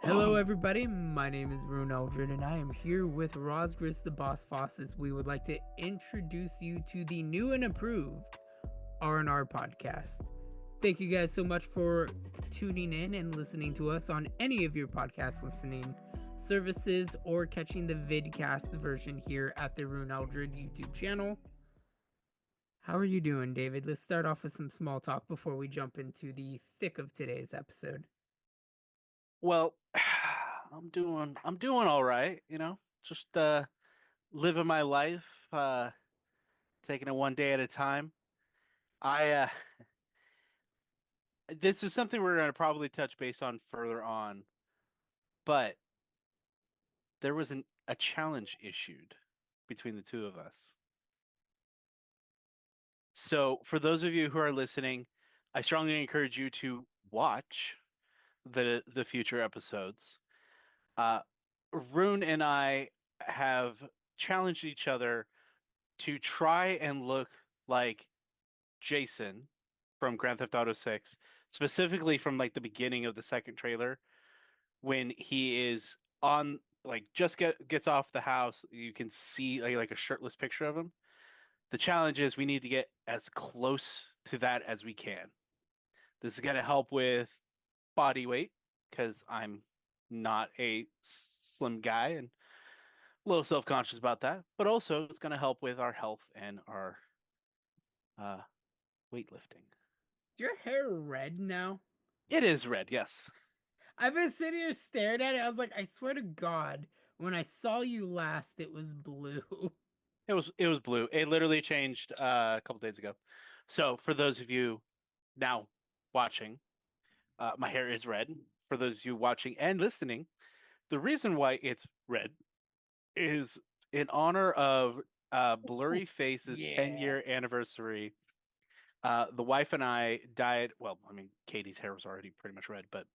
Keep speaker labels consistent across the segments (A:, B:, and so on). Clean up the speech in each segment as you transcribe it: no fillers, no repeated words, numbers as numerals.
A: Hello, everybody. My name is Ryunn Eldred, and I am here with Razgriz the Boss Fosses. We would like to introduce you to the new and improved R&R podcast. Thank you guys so much for tuning in and listening to us on any of your podcast listening services or catching the vidcast version here at the Ryunn Eldred YouTube channel. How are you doing, David? Let's start off with some small talk before we jump into the thick of today's episode.
B: Well, I'm doing all right, just living my life, taking it one day at a time. I This is something we're gonna probably touch base on further on, but there was a challenge issued between the two of us. So for those of you who are listening, I strongly encourage you to watch the future episodes. Uh, Rune and I have challenged each other to try and look like Jason from Grand Theft Auto 6, specifically from like the beginning of the second trailer when he is on like gets off the house, you can see like a shirtless picture of him. The challenge is we need to get as close to that as we can. This is going to help with body weight because I'm not a slim guy and a little self-conscious about that, but also it's going to help with our health and our uh, weightlifting.
A: Is your hair red now?
B: It is red, yes.
A: I've been sitting here staring at it. I was like, I swear to God, when I saw you last, it was blue.
B: It was blue. It literally changed a couple days ago. So for those of you now watching, my hair is red. For those of you watching and listening, the reason why it's red is in honor of Blurry Face's
A: Yeah.
B: 10-year anniversary. The wife and I dyed, well, I mean, Katie's hair was already pretty much red, but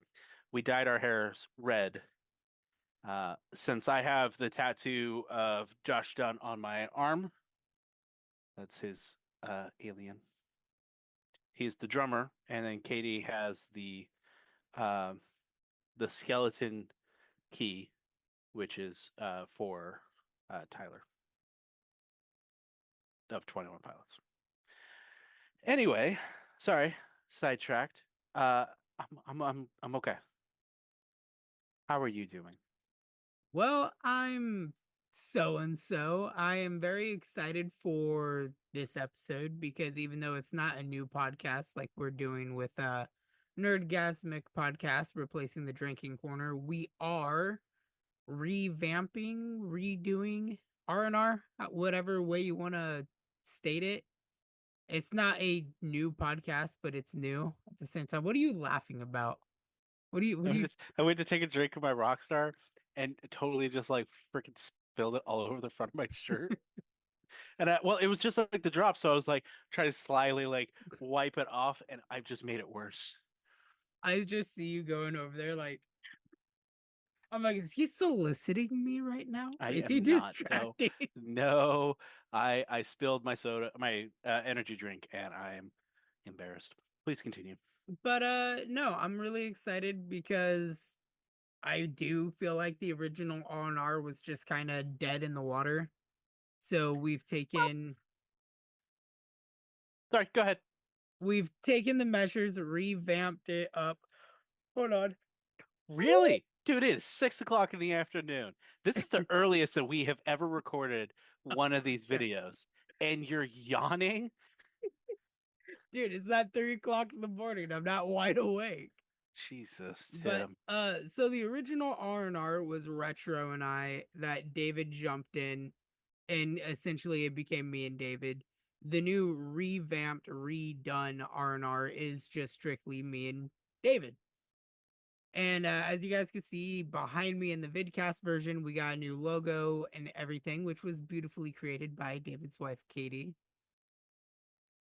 B: we dyed our hairs red. Since I have the tattoo of Josh Dunn on my arm, that's his alien. He's the drummer, and then Katie has uh, the skeleton key, which is for Tyler of 21 Pilots. Anyway, sorry, sidetracked. Uh, I'm okay. How are you doing?
A: Well, I'm so and so. I am very excited for this episode because even though it's not a new podcast like we're doing with Nerdgasmic podcast replacing the Drinking Corner, we are revamping, redoing R&R, whatever way you want to state it. It's not a new podcast, but it's new at the same time. What are you laughing about? What do you
B: I went to take a drink of my Rockstar and totally just like freaking spilled it all over the front of my shirt. And well, it was just like the drop, so I was like trying to slyly like wipe it off, and I just made it worse.
A: I just see you going over there like I'm like, is he soliciting me right now?
B: I
A: Is he
B: am not. No,
A: distracting?
B: no. I spilled my soda, my energy drink, and I'm embarrassed. Please continue.
A: But no, I'm really excited because I do feel like the original R&R was just kind of dead in the water. So
B: Sorry, go ahead.
A: we've taken the measures, revamped it up. Hold on.
B: Really? Dude, it is 6 o'clock in the afternoon. This is the earliest that we have ever recorded one of these
A: Yeah.
B: videos. And you're yawning?
A: Dude, it's not 3 o'clock in the morning. I'm not wide awake.
B: Jesus,
A: But
B: Tim.
A: so the original R&R was Retro and I that David jumped in and essentially it became me and David. The new revamped, redone R&R is just strictly me and David. And as you guys can see behind me in the vidcast version, we got a new logo and everything, which was beautifully created by David's wife, Katy.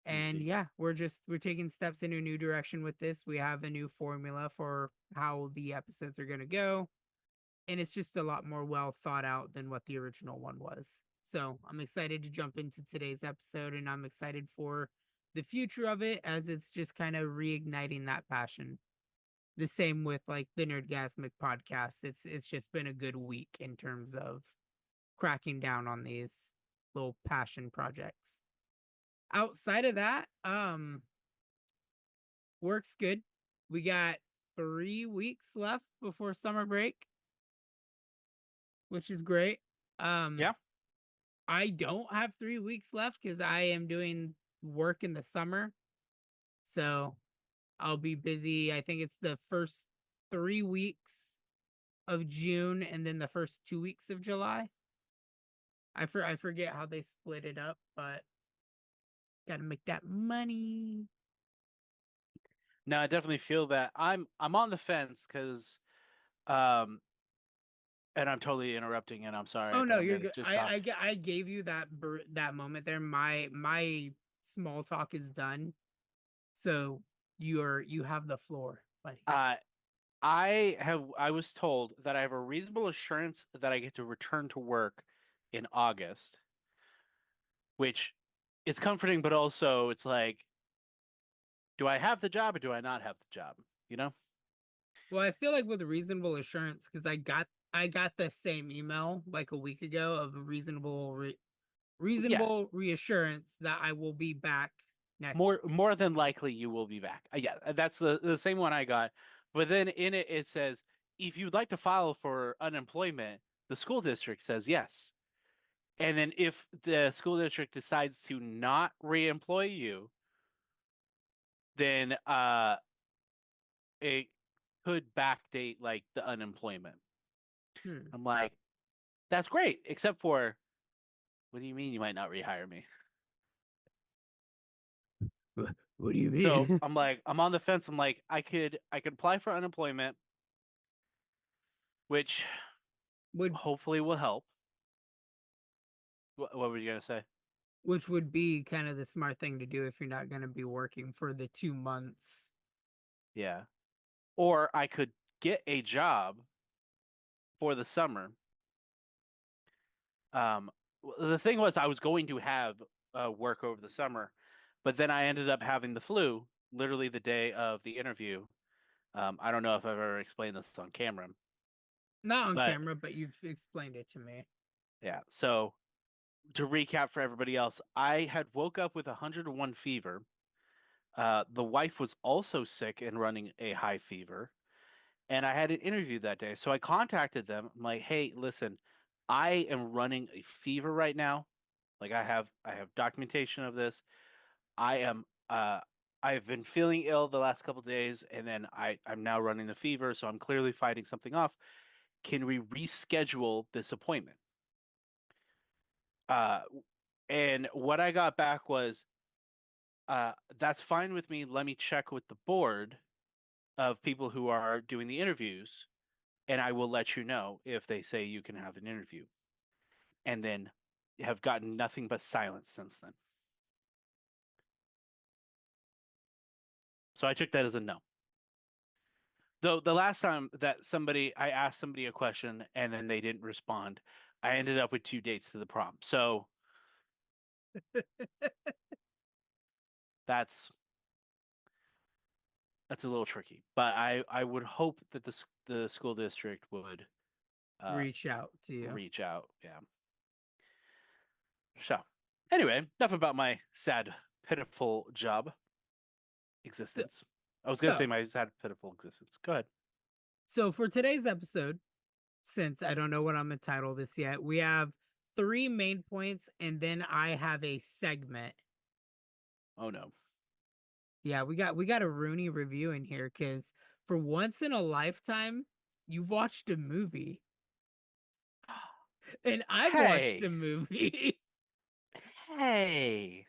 A: And
B: Indeed.
A: yeah, we're taking steps in a new direction with this. We have a new formula for how the episodes are going to go, and it's just a lot more well thought out than what the original one was. So, I'm excited to jump into today's episode and I'm excited for the future of it as it's just kind of reigniting that passion. the same with like the Nerdgasmic podcast. It's just been a good week in terms of cracking down on these little passion projects. Outside of that, work's good. We got 3 weeks left before summer break, which is great.
B: Yeah.
A: I don't have 3 weeks left because I am doing work in the summer. So I'll be busy. I think it's the first 3 weeks of June and then the first 2 weeks of July. I forget how they split it up, but gotta make that money.
B: No, I definitely feel that. I'm on the fence because, um, and I'm totally interrupting, and I'm sorry
A: Oh
B: that
A: no,
B: I'm
A: you're
B: getting
A: good.
B: just off.
A: I gave you that moment there. My small talk is done, so you have the floor, buddy.
B: Uh, I was told that I have a reasonable assurance that I get to return to work in August, which is comforting, but also it's like, do I have the job or do I not have the job? You know?
A: Well, I feel like with reasonable assurance because I got the same email like a week ago of
B: Yeah,
A: reasonable reassurance that I will be back next.
B: more than likely you will be back. Yeah, that's the same one I got. But then in it it says if you'd like to file for unemployment, the school district says yes. And then if the school district decides to not reemploy you, then it could backdate like the unemployment.
A: Hmm.
B: I'm like, that's great, except for what do you mean you might not rehire me?
A: What do you
B: So
A: mean?
B: I'm like, I'm on the fence. I'm like, I could apply for unemployment, which
A: would
B: hopefully will help. What were you gonna say?
A: which would be kind of the smart thing to do if you're not going to be working for the 2 months.
B: Yeah. Or I could get a job for the summer. Um, the thing was, I was going to have work over the summer, but then I ended up having the flu literally the day of the interview. I don't know if I've ever explained this on camera,
A: Not on
B: but
A: camera, but you've explained it to me.
B: yeah. So to recap for everybody else, I had woke up with 101 fever. The wife was also sick and running a high fever, and I had an interview that day. So I contacted them. I'm like, "Hey, listen, I am running a fever right now. Like I have documentation of this. I am I've been feeling ill the last couple of days, and then I'm now running the fever, so I'm clearly fighting something off. Can we reschedule this appointment?" Uh, and what I got back was, "That's fine with me. Let me check with the board of people who are doing the interviews, and I will let you know if they say you can have an interview." And then have gotten nothing but silence since then. So I took that as a no. Though the last time that I asked somebody a question and then they didn't respond, I ended up with 2 dates to the prom. So that's that's a little tricky. But I would hope that the school district would uh,
A: Reach out to you.
B: reach out. Yeah. So anyway, enough about my sad, pitiful job
A: So,
B: existence. I was gonna say
A: so,
B: my sad, pitiful existence. Go ahead.
A: so for today's episode, since I don't know what I'm gonna title this yet, we have three main points, and then I have a segment.
B: Oh no.
A: Yeah, we got a Rooney review in here because for once in a lifetime, you've watched a movie, and I've watched a
B: Hey,
A: movie.
B: hey.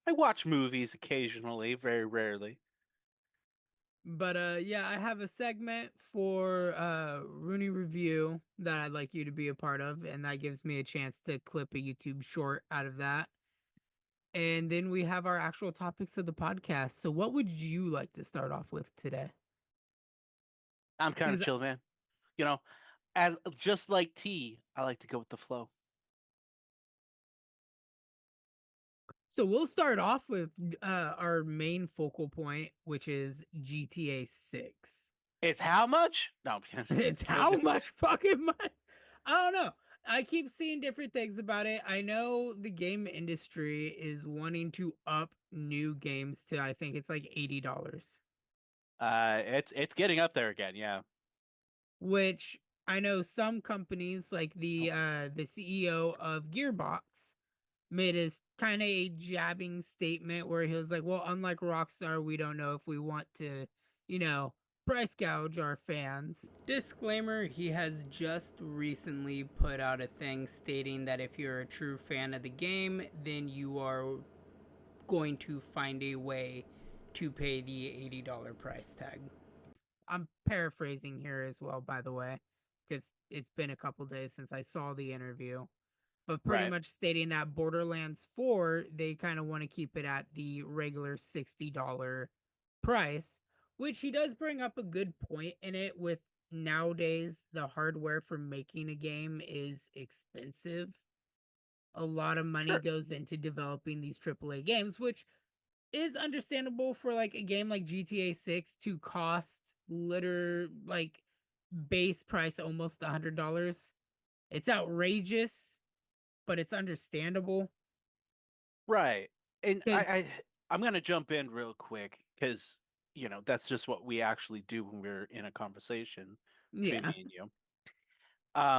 B: I watch movies occasionally, very rarely.
A: But yeah, I have a segment for Rooney review that I'd like you to be a part of, and that gives me a chance to clip a YouTube short out of that. And then we have our actual topics of the podcast. So what would you like to start off with today?
B: I'm kind of
A: Because
B: chill, man. You know, as just like tea, I like to go with the flow.
A: so we'll start off with our main focal point, which is GTA 6.
B: It's how much? No,
A: It's how much fucking money? I don't know. I keep seeing different things about it. I know the game industry is wanting to up new games to, I think it's like $80,
B: it's getting up there again. Yeah.
A: which I know some companies like the CEO of Gearbox made a kind of a jabbing statement where he was like, "Well, unlike Rockstar, we don't know if we want to, you know, price gouge our fans." Disclaimer, he has just recently put out a thing stating that if you're a true fan of the game, then you are going to find a way to pay the $80 price tag. I'm paraphrasing here as well, by the way, because it's been a couple days since I saw the interview. But pretty
B: Right.
A: much stating that Borderlands 4, they kind of want to keep it at the regular $60 price, which he does bring up a good point in it with nowadays the hardware for making a game is expensive. A lot of money
B: Sure.
A: goes into developing these AAA games, which is understandable for like a game like GTA 6 to cost like base price almost $100. It's outrageous, but it's understandable
B: Right. And
A: because
B: I'm gonna jump in real quick because that's just what we actually do when we're in a conversation between
A: yeah,
B: me and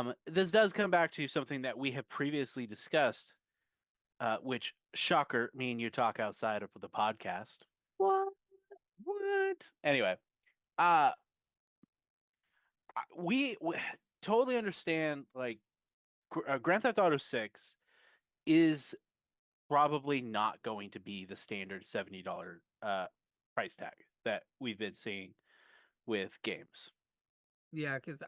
B: you. This does come back to something that we have previously discussed, which shocker, me and you talk outside of the podcast.
A: what?
B: What? Anyway, uh, we totally understand. Like, Grand Theft Auto 6 is probably not going to be the standard $70 price tag that we've been seeing with games.
A: Yeah, because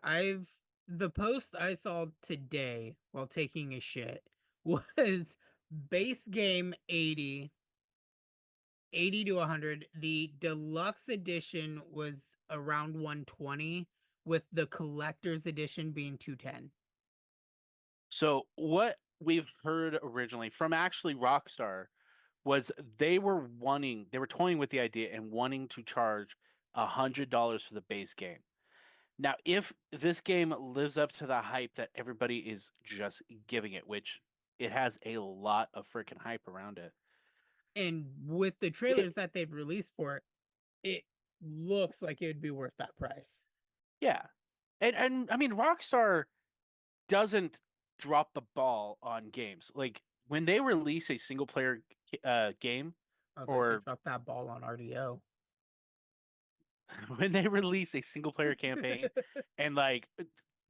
A: the post I saw today while taking a shit was base game 80 to 100. The deluxe edition was around 120, with the collector's edition being 210.
B: So what we've heard originally from actually Rockstar was they were toying with the idea and wanting to charge $100 for the base game. Now, if this game lives up to the hype that everybody is just giving it, which it has a lot of freaking hype around it.
A: And with the
B: It,
A: trailers that they've released for it, it looks like it would be worth that price.
B: yeah. And I mean Rockstar doesn't drop the ball on games. Like when they release a single player game
A: I was like, they
B: or
A: dropped that ball on RDO.
B: when they release a single player campaign and like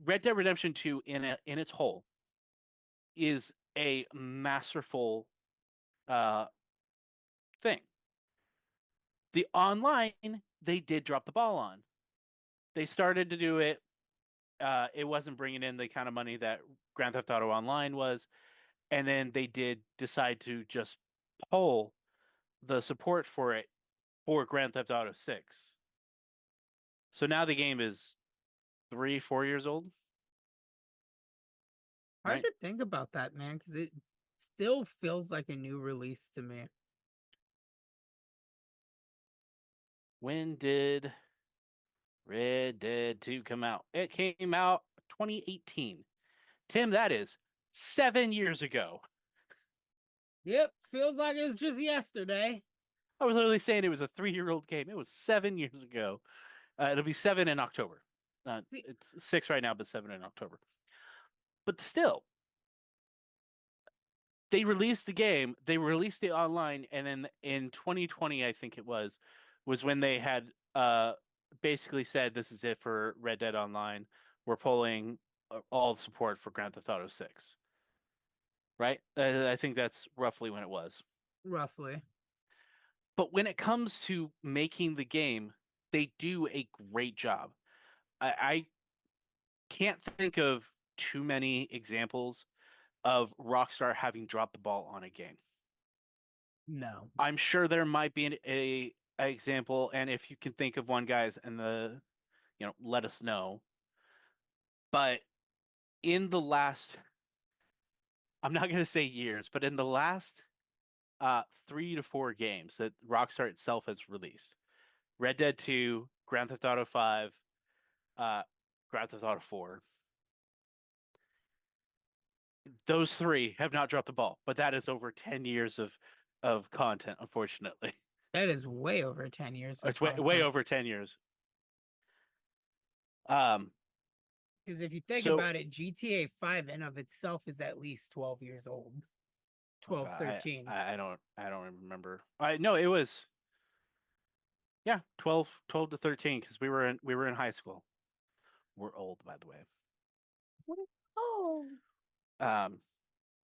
B: Red Dead Redemption 2 in its whole is a masterful uh thing. The online they did drop the ball on. They started to do it. It wasn't bringing in the kind of money that Grand Theft Auto Online was, and then they did decide to just pull the support for it for Grand Theft Auto 6. So now the game is 3, 4 years old,
A: Hard
B: right?
A: to think about that, man, because it still feels like a new release to me.
B: When did Red Dead 2 come out? It came out 2018. Tim, that is 7 years ago.
A: Yep, feels like it was just yesterday.
B: I was literally saying it was a 3-year-old game. It was 7 years ago. It'll be 7 in October.
A: See,
B: It's 6 right now, but 7 in October. But still, they released the game, they released it online, and then in 2020, I think it was when they had basically said this is it for Red Dead Online. We're pulling all the support for Grand Theft Auto 6. Right? I think that's roughly when it was.
A: roughly.
B: But when it comes to making the game, they do a great job. I can't think of too many examples of Rockstar having dropped the ball on a game.
A: No.
B: I'm sure there might be a example, and if you can think of one, guys, and let us know. But in the last, I'm not going to say years, but in the last 3 to 4 games that Rockstar itself has released, Red Dead 2, Grand Theft Auto 5, Grand Theft Auto 4. Those three have not dropped the ball, but that is over 10 years of content, unfortunately.
A: That is way over 10 years of
B: It's way
A: content.
B: over 10 years. Um,
A: Because if you think
B: so
A: about it, GTA 5 in of itself is at least 12 years old.
B: oh
A: 12,
B: God,
A: 13.
B: I don't remember. I no, it was yeah, 12 to 13 because we were in high school. We're old, by the way.
A: Oh.
B: Um,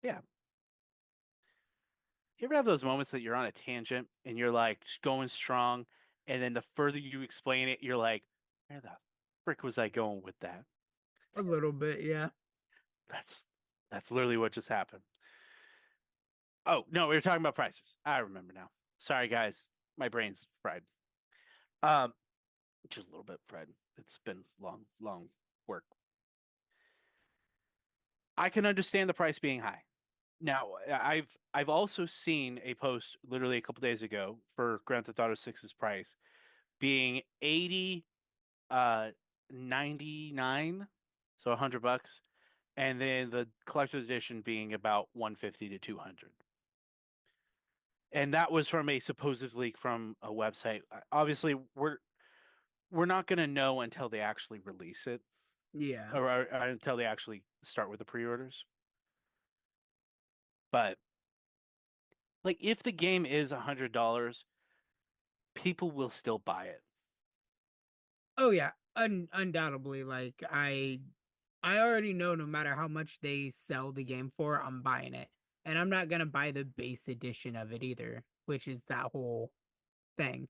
B: yeah. You ever have those moments that you're on a tangent and you're like just going strong, and then the further you explain it, you're like, where the frick was I going with that?
A: A little bit, yeah.
B: That's that's literally what just happened. Oh, no, we were talking about prices. I remember now. Sorry, guys. My brain's fried. Um, just a little bit fried. It's been long work. I can understand the price being high. Now, I've also seen a post literally a couple days ago for Grand Theft Auto 6's price being 80 uh 99, so $100, and then the collector's edition being about 150 to 200. And that was from a supposed leak from a website. Obviously, we're not going to know until they actually release it,
A: Yeah.
B: or until they actually start with the pre-orders. But like, if the game is $100, people will still buy it.
A: Oh yeah, undoubtedly. Like I already know no matter how much they sell the game for, I'm buying it. And I'm not gonna buy the base edition of it either, which is that whole thing.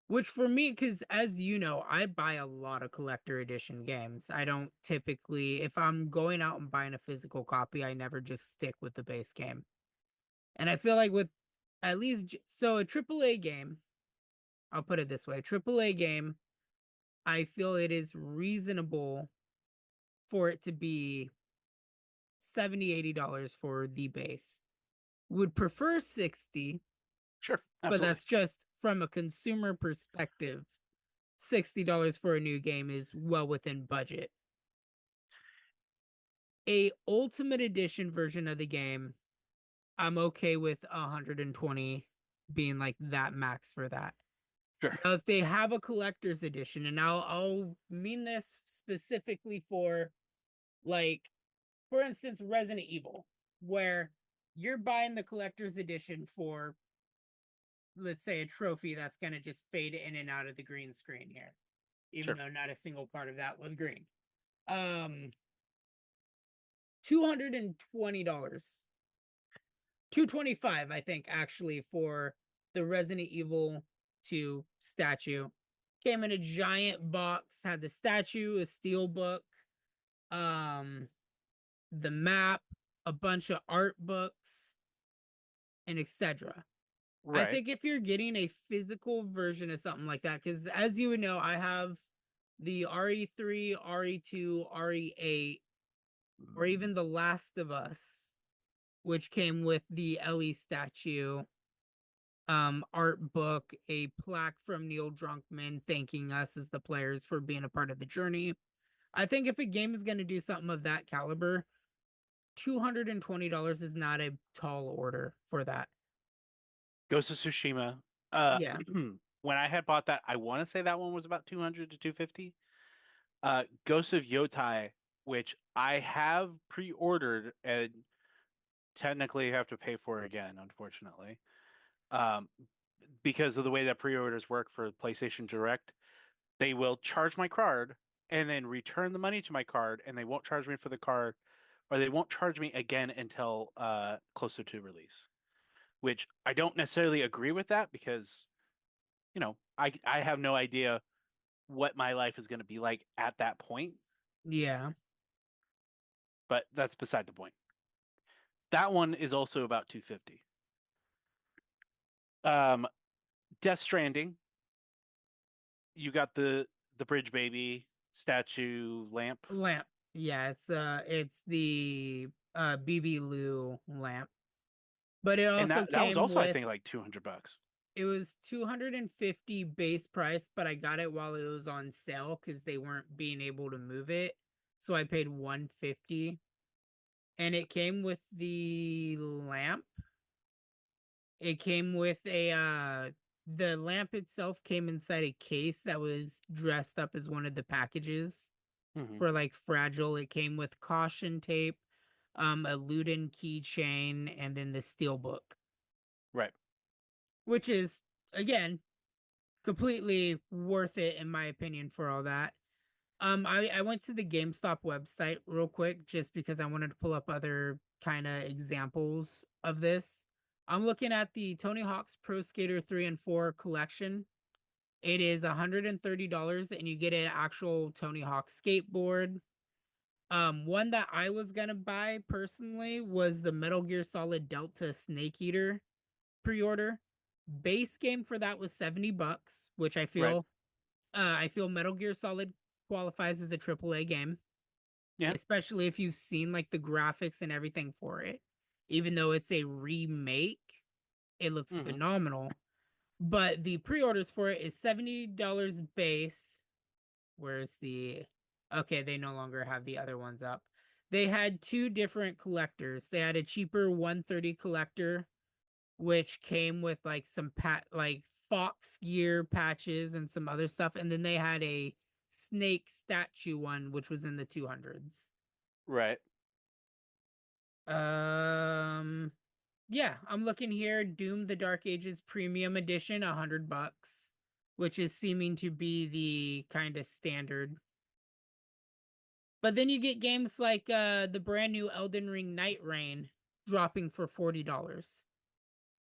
A: Which for me, because as you know, I buy a lot of collector edition games. I don't typically, if I'm going out and buying a physical copy, I never just stick with the base game. And I feel like with at least, so a AAA game, I'll put it this way, AAA game, I feel it is reasonable for it to be $70, $80 for the base. Would prefer 60,
B: Sure,
A: but
B: absolutely.
A: that's just from a consumer perspective. $60 for a new game is well within budget. A ultimate edition version of the game, I'm okay with 120 being like that max for that.
B: Sure,
A: Now, if they have a collector's edition, and I'll mean this specifically for like, for instance, Resident Evil, where you're buying the collector's edition for, let's say, a trophy that's going to just fade in and out of the green screen here, even
B: sure.
A: though not a single part of that was green. $220, 225, I think, actually, for the Resident Evil 2 statue. Came in a giant box, had the statue, a steel book, um, the map, a bunch of art books, and etc. I
B: Right.
A: think if you're getting a physical version of something like that, because as you would know, I have the RE3, RE2, RE8, or even The Last of Us, which came with the Ellie statue, art book, a plaque from Neil Druckmann thanking us as the players for being a part of the journey. I think if a game is going to do something of that caliber, $220 is not a tall order for that.
B: Ghost of Tsushima. Uh,
A: Yeah.
B: when I had bought that, I want to say that one was about 200 to 250. Ghost of Yotai, which I have pre-ordered and technically have to pay for again, unfortunately, um, because of the way that pre-orders work for PlayStation Direct. They will charge my card and then return the money to my card, and they won't charge me for the card, or they won't charge me again until closer to release. Which I don't necessarily agree with that because I have no idea what my life is going to be like at that point,
A: Yeah.
B: but that's beside the point. That one is also about 250. Um, Death Stranding, you got the bridge baby statue lamp,
A: Lamp. Yeah, it's the BB Lou lamp. But it
B: and
A: also
B: that was
A: came
B: also I
A: with
B: think like $200.
A: It was 250 base price, but I got it while it was on sale because they weren't being able to move it. So I paid 150, and it came with the lamp. It came with a the lamp itself came inside a case that was dressed up as one of the packages
B: Hmm.
A: for like fragile. It came with caution tape, a Luden keychain, and then the steel book,
B: Right.
A: which is again completely worth it in my opinion for all that. I went to the GameStop website real quick just because I wanted to pull up other kind of examples of this. I'm looking at the Tony Hawk's Pro Skater 3 and 4 collection. It is $130 and you get an actual Tony Hawk skateboard. One that I was gonna buy personally was the Metal Gear Solid Delta Snake Eater pre-order. Base game for that was $70, which
B: Right.
A: I feel Metal Gear Solid qualifies as a AAA game,
B: Yeah.
A: especially if you've seen like the graphics and everything for it. Even though it's a remake, it looks
B: Hmm.
A: phenomenal. But the pre-orders for it is $70 base. Where's the okay, they no longer have the other ones up. They had two different collectors. They had a cheaper 130 collector which came with like some like fox gear patches and some other stuff, and then they had a snake statue one which was in the 200s.
B: Right.
A: um yeah, I'm looking here. Doom the Dark Ages premium edition, $100, which is seeming to be the kind of standard. But then you get games like the brand new Elden Ring Night Rain dropping for $40.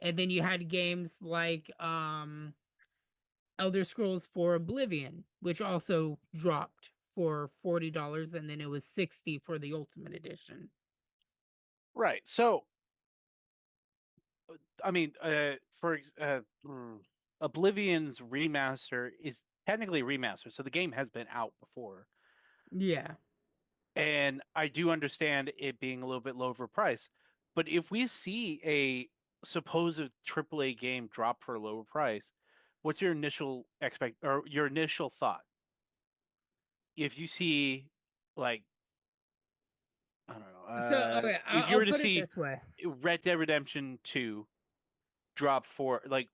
A: And then you had games like Elder Scrolls 4 Oblivion, which also dropped for $40, and then it was 60 for the Ultimate Edition.
B: Right. So, I mean, Oblivion's remaster is technically a remaster, so the game has been out before,
A: Yeah.
B: and I do understand it being a little bit lower price. But if we see a supposed AAA game drop for a lower price, what's your initial expect or your initial thought? If you see, like, I don't know,
A: So okay,
B: if you
A: I'll
B: were to
A: put it
B: see
A: this way.
B: Red Dead Redemption 2 drop for like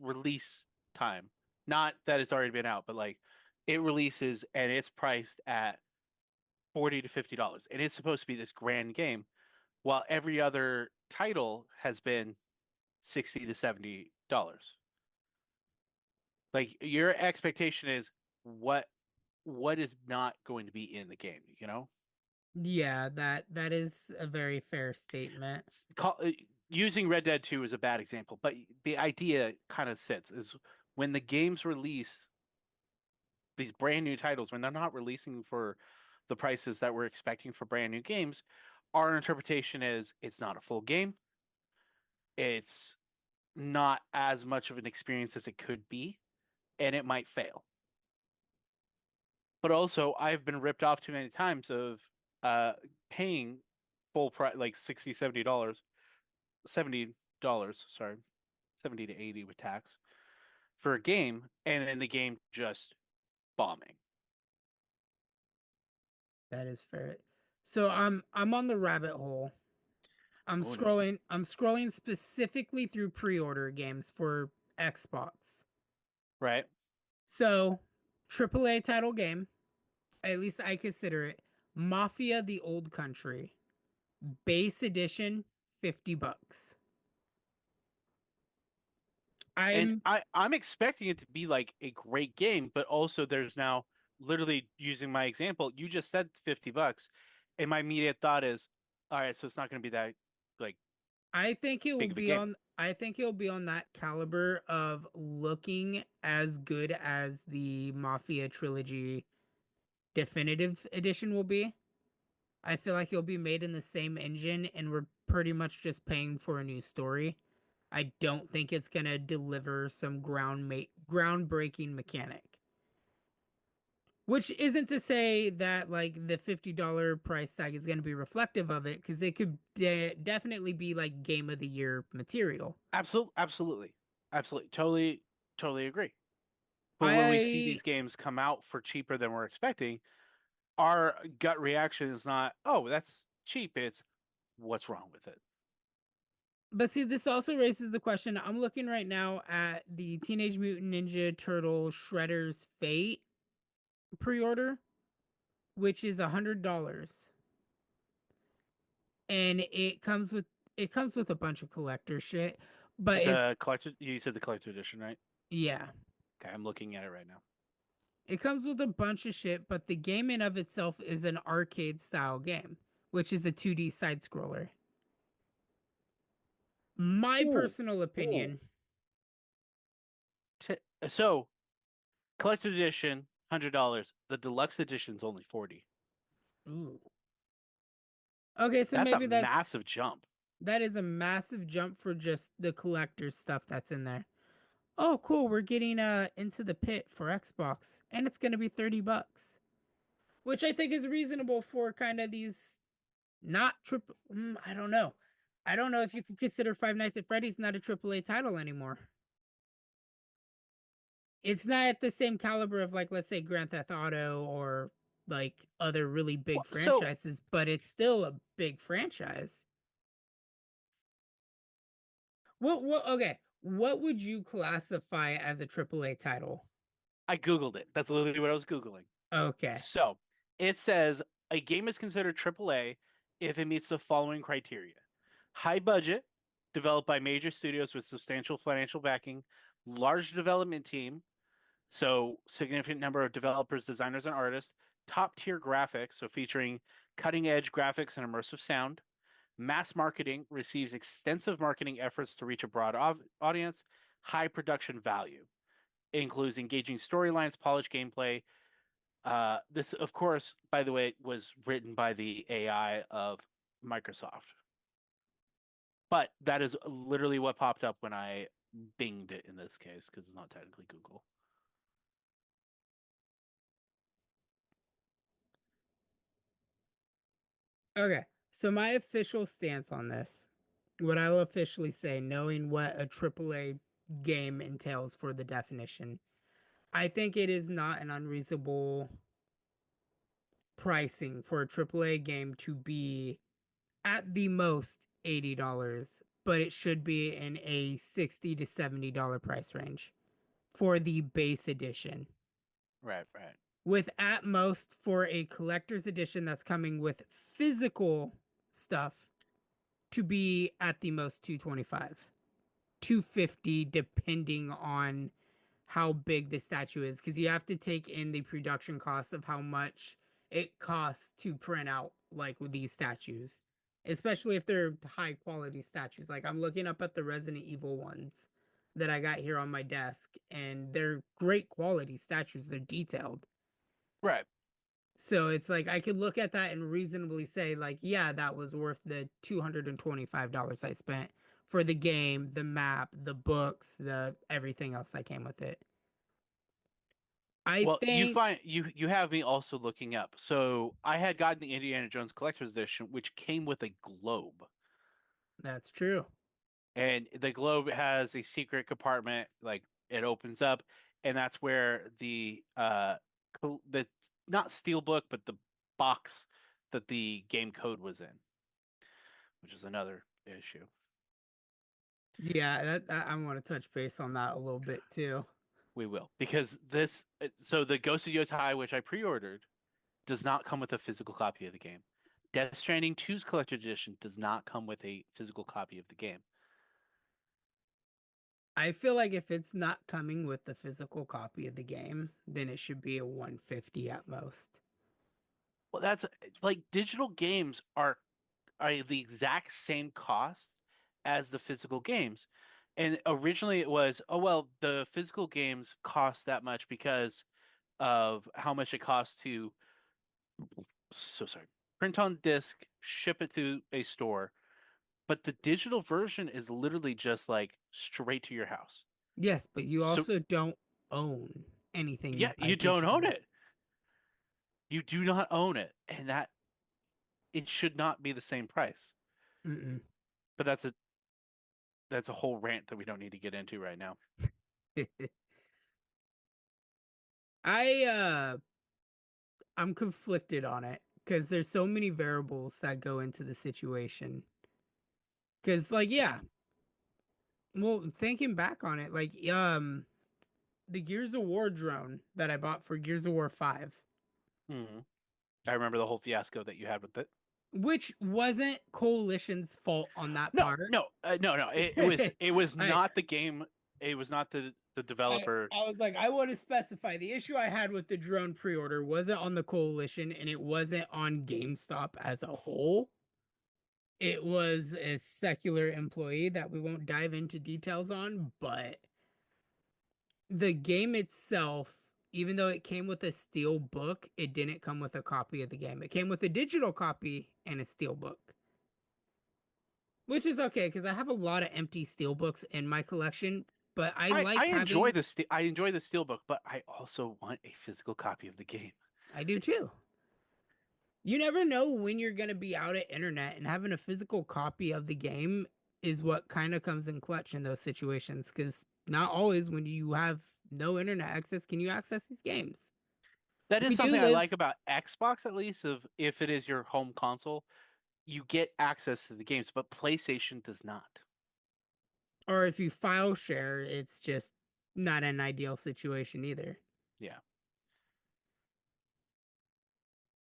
B: release time. Not that it's already been out, but like it releases and it's priced at $40 to $50, and it's supposed to be this grand game, while every other title has been $60 to $70. Like your expectation is what what is not going to be in the game, you know?
A: Yeah, that is a very fair statement.
B: Call, using Red Dead 2 is a bad example, but the idea kind of sits is when the games release these brand new titles, when they're not releasing for the prices that we're expecting for brand new games, our interpretation is it's not a full game. It's not as much of an experience as it could be, and it might fail. But also, I've been ripped off too many times of uh, paying full price, like $60, $70, sorry, 70 to 80 with tax for a game, and then the game just bombing.
A: That is fair. So I'm on the rabbit hole.
B: Oh no.
A: I'm scrolling specifically through pre-order games for Xbox.
B: Right?
A: So, AAA title game, at least I consider it, Mafia the Old Country, base edition, $50.
B: And
A: I'm
B: I'm expecting it to be like a great game, but also there's now literally using my example, you just said $50, and my immediate thought is, all right, so it's not going to be that like
A: I think it will
B: big of a
A: be
B: game.
A: on I think it'll be on that caliber of looking as good as the Mafia trilogy definitive edition will be. I feel like it'll be made in the same engine and we're pretty much just paying for a new story. I don't think it's going to deliver some groundbreaking mechanic. Which isn't to say that like the $50 price tag is going to be reflective of it cuz it could definitely be like game of the year material.
B: Absolutely. absolutely, totally agree. But when we see
A: I
B: these games come out for cheaper than we're expecting, our gut reaction is not, "Oh, that's cheap." It's, "What's wrong with it?"
A: But see, this also raises the question. I'm looking right now at the Teenage Mutant Ninja Turtle Shredder's Fate pre-order, which is $100, and it comes with a bunch of collector shit. But it's
B: The collector, you said the collector edition, right?
A: yeah,
B: Okay, I'm looking at it right now.
A: it comes with a bunch of shit. But the game in of itself is an arcade style game, which is a 2D side scroller. My
B: Ooh,
A: personal
B: ooh.
A: opinion.
B: T so collector edition, $100. The deluxe edition's only 40.
A: Ooh. Okay, so
B: That's a
A: maybe
B: massive jump.
A: that is a massive jump for just the collector's stuff that's in there. Oh, cool. We're getting Into the Pit for Xbox, and it's gonna be $30, which I think is reasonable for kind of these not triple. I don't know. I don't know if you could consider Five Nights at Freddy's not a AAA title anymore. It's not at the same caliber of like let's say Grand Theft Auto or like other really big
B: So
A: franchises, but it's still a big franchise. What okay, what would you classify as a AAA title?
B: I Googled it. That's literally what I was Googling.
A: Okay.
B: So it says a game is considered AAA if it meets the following criteria: high budget, developed by major studios with substantial financial backing, large development team, so significant number of developers, designers, and artists, top tier graphics, so featuring cutting edge graphics and immersive sound, mass marketing, receives extensive marketing efforts to reach a broad audience, high production value. It includes engaging storylines, polished gameplay. This, of course, by the way, was written by the AI of Microsoft. But that is literally what popped up when I binged it in this case, because it's not technically Google.
A: Okay. So my official stance on this, what I will officially say, knowing what a AAA game entails for the definition, I think it is not an unreasonable pricing for a AAA game to be at the most $80, but it should be in a $60 to $70 price range for the base edition.
B: Right, right.
A: With at most for a collector's edition that's coming with physical stuff to be at the most 225, 250 depending on how big the statue is because you have to take in the production costs of how much it costs to print out like with these statues, especially if they're high quality statues. Like I'm looking up at the Resident Evil ones that I got here on my desk, and they're great quality statues. They're detailed.
B: Right.
A: So it's like I could look at that and reasonably say, like, yeah, that was worth the $225 I spent for the game, the map, the books, the everything else that came with it. I
B: Well, you
A: think
B: find you have me also looking up. So I had gotten the Indiana Jones Collector's Edition, which came with a globe,
A: that's true.
B: and the globe has a secret compartment. Like it opens up, and that's where the not steel book, but the box that the game code was in, which is another issue.
A: Yeah, I want to touch base on that a little bit too.
B: We will, because this. So the Ghost of Yotai, which I pre-ordered, does not come with a physical copy of the game. Death Stranding 2's collector edition does not come with a physical copy of the game.
A: I feel like if it's not coming with the physical copy of the game, then it should be a 150 at most.
B: Well, that's like digital games are the exact same cost as the physical games. And originally it was, oh well, the physical games cost that much because of how much it costs to so sorry, print on disc, ship it to a store. But the digital version is literally just like straight to your house.
A: Yes, but you
B: So
A: also don't own anything you
B: yeah,
A: buy
B: you don't own
A: digitally.
B: it. You do not own it, and that it should not be the same price.
A: Mm-mm.
B: But that's a whole rant that we don't need to get into right now.
A: I I'm conflicted on it because there's so many variables that go into the situation. Because like yeah, well thinking back on it, like the Gears of War drone that I bought for Gears of War 5,
B: Hmm. I remember the whole fiasco that you had with it.
A: which wasn't Coalition's fault on that
B: No,
A: part.
B: no, no, no. It was
A: I
B: not the game. It was not the
A: I
B: developers.
A: I was like, I want to specify the issue I had with the drone pre-order wasn't on the Coalition and it wasn't on GameStop as a whole. It was a secular employee that we won't dive into details on, but the game itself, even though it came with a steel book, it didn't come with a copy of the game. It came with a digital copy and a steel book, which is okay because I have a lot of empty steel books in my collection, but I
B: I
A: like
B: enjoy
A: having.
B: I enjoy the steelbook, but I also want a physical copy of the game.
A: I do too. You never know when you're going to be out at internet, and having a physical copy of the game is what kind of comes in clutch in those situations because not always when you have no internet access can you access these games.
B: That is
A: We do
B: something I
A: live,
B: like about Xbox, at least, of if it is your home console, you get access to the games, but PlayStation does not.
A: or if you file share, it's just not an ideal situation either.
B: Yeah.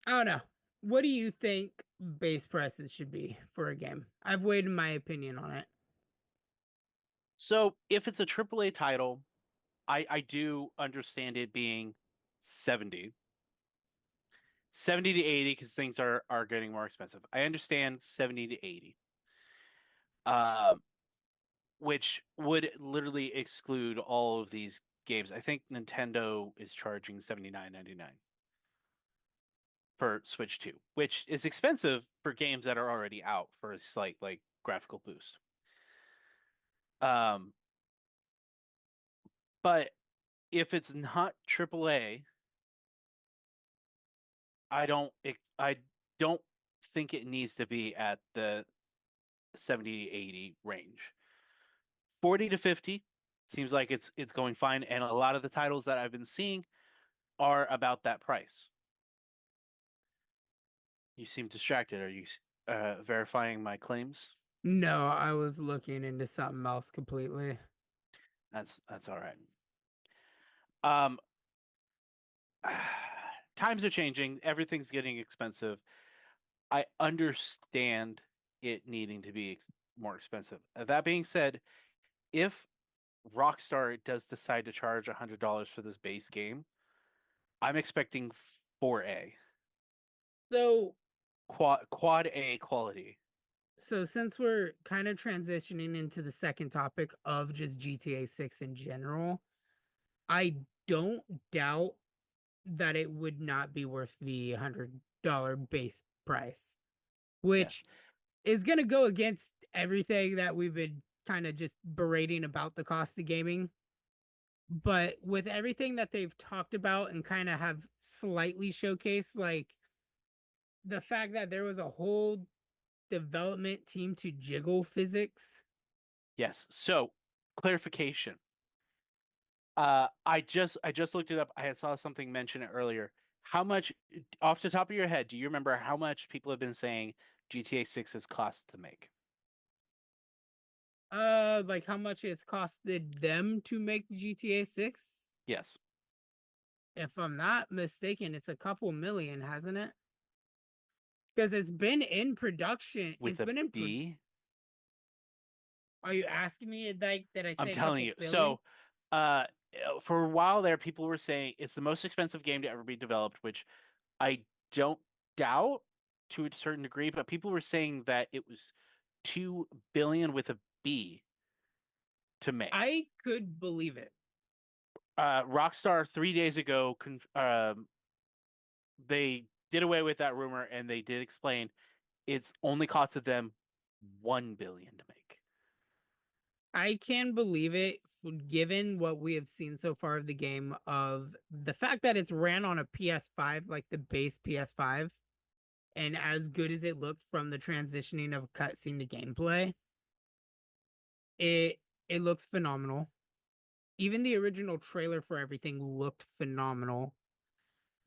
A: I don't know. What do you think base prices should be for a game? I've weighed my opinion on it.
B: So if it's a AAA title, I do understand it being 70, 70 to 80 because things are getting more expensive. I understand 70 to 80. Um, which would literally exclude all of these games. I think Nintendo is charging 79.99 for Switch 2, which is expensive for games that are already out for a slight like graphical boost. Um, but if it's not AAA, I don't think it needs to be at the 70 to 80 range. 40 to 50 seems like it's going fine, and a lot of the titles that I've been seeing are about that price. You seem distracted. Are you verifying my claims?
A: No, I was looking into something else completely.
B: That's all right. Um, times are changing. Everything's getting expensive. I understand it needing to be more expensive. That being said, if Rockstar does decide to charge $100 for this base game, I'm expecting 4A,
A: So
B: quad A quality.
A: so since we're kind of transitioning into the second topic of just GTA 6 in general, I don't doubt that it would not be worth the $100 base price,
B: Yes.
A: which is going to go against everything that we've been kind of just berating about the cost of gaming. But with everything that they've talked about and kind of have slightly showcased, like the fact that there was a whole development team to jiggle physics.
B: Yes. So, clarification. I just looked it up. I had saw something mention it earlier. How much, off the top of your head, do you remember how much people have been saying GTA 6 has cost to make?
A: Like how much it's costed them to make GTA 6?
B: Yes,
A: If I'm not mistaken, it's a couple million, hasn't it? Because it's been in production.
B: with
A: It's
B: a
A: been in.
B: B.
A: Are you asking me like did I
B: I'm
A: say a
B: telling
A: couple
B: you.
A: billion?
B: So, uh, for a while there, people were saying it's the most expensive game to ever be developed, which I don't doubt to a certain degree, but people were saying that it was 2 billion with a B to make.
A: I could believe it.
B: Rockstar 3 days ago they did away with that rumor and they did explain it's only costed them 1 billion to make.
A: I can believe it given what we have seen so far of the game of the fact that it's ran on a PS5 like the base PS5 and as good as it looked from the transitioning of cutscene to gameplay. It it looks phenomenal. Even the original trailer for everything looked phenomenal.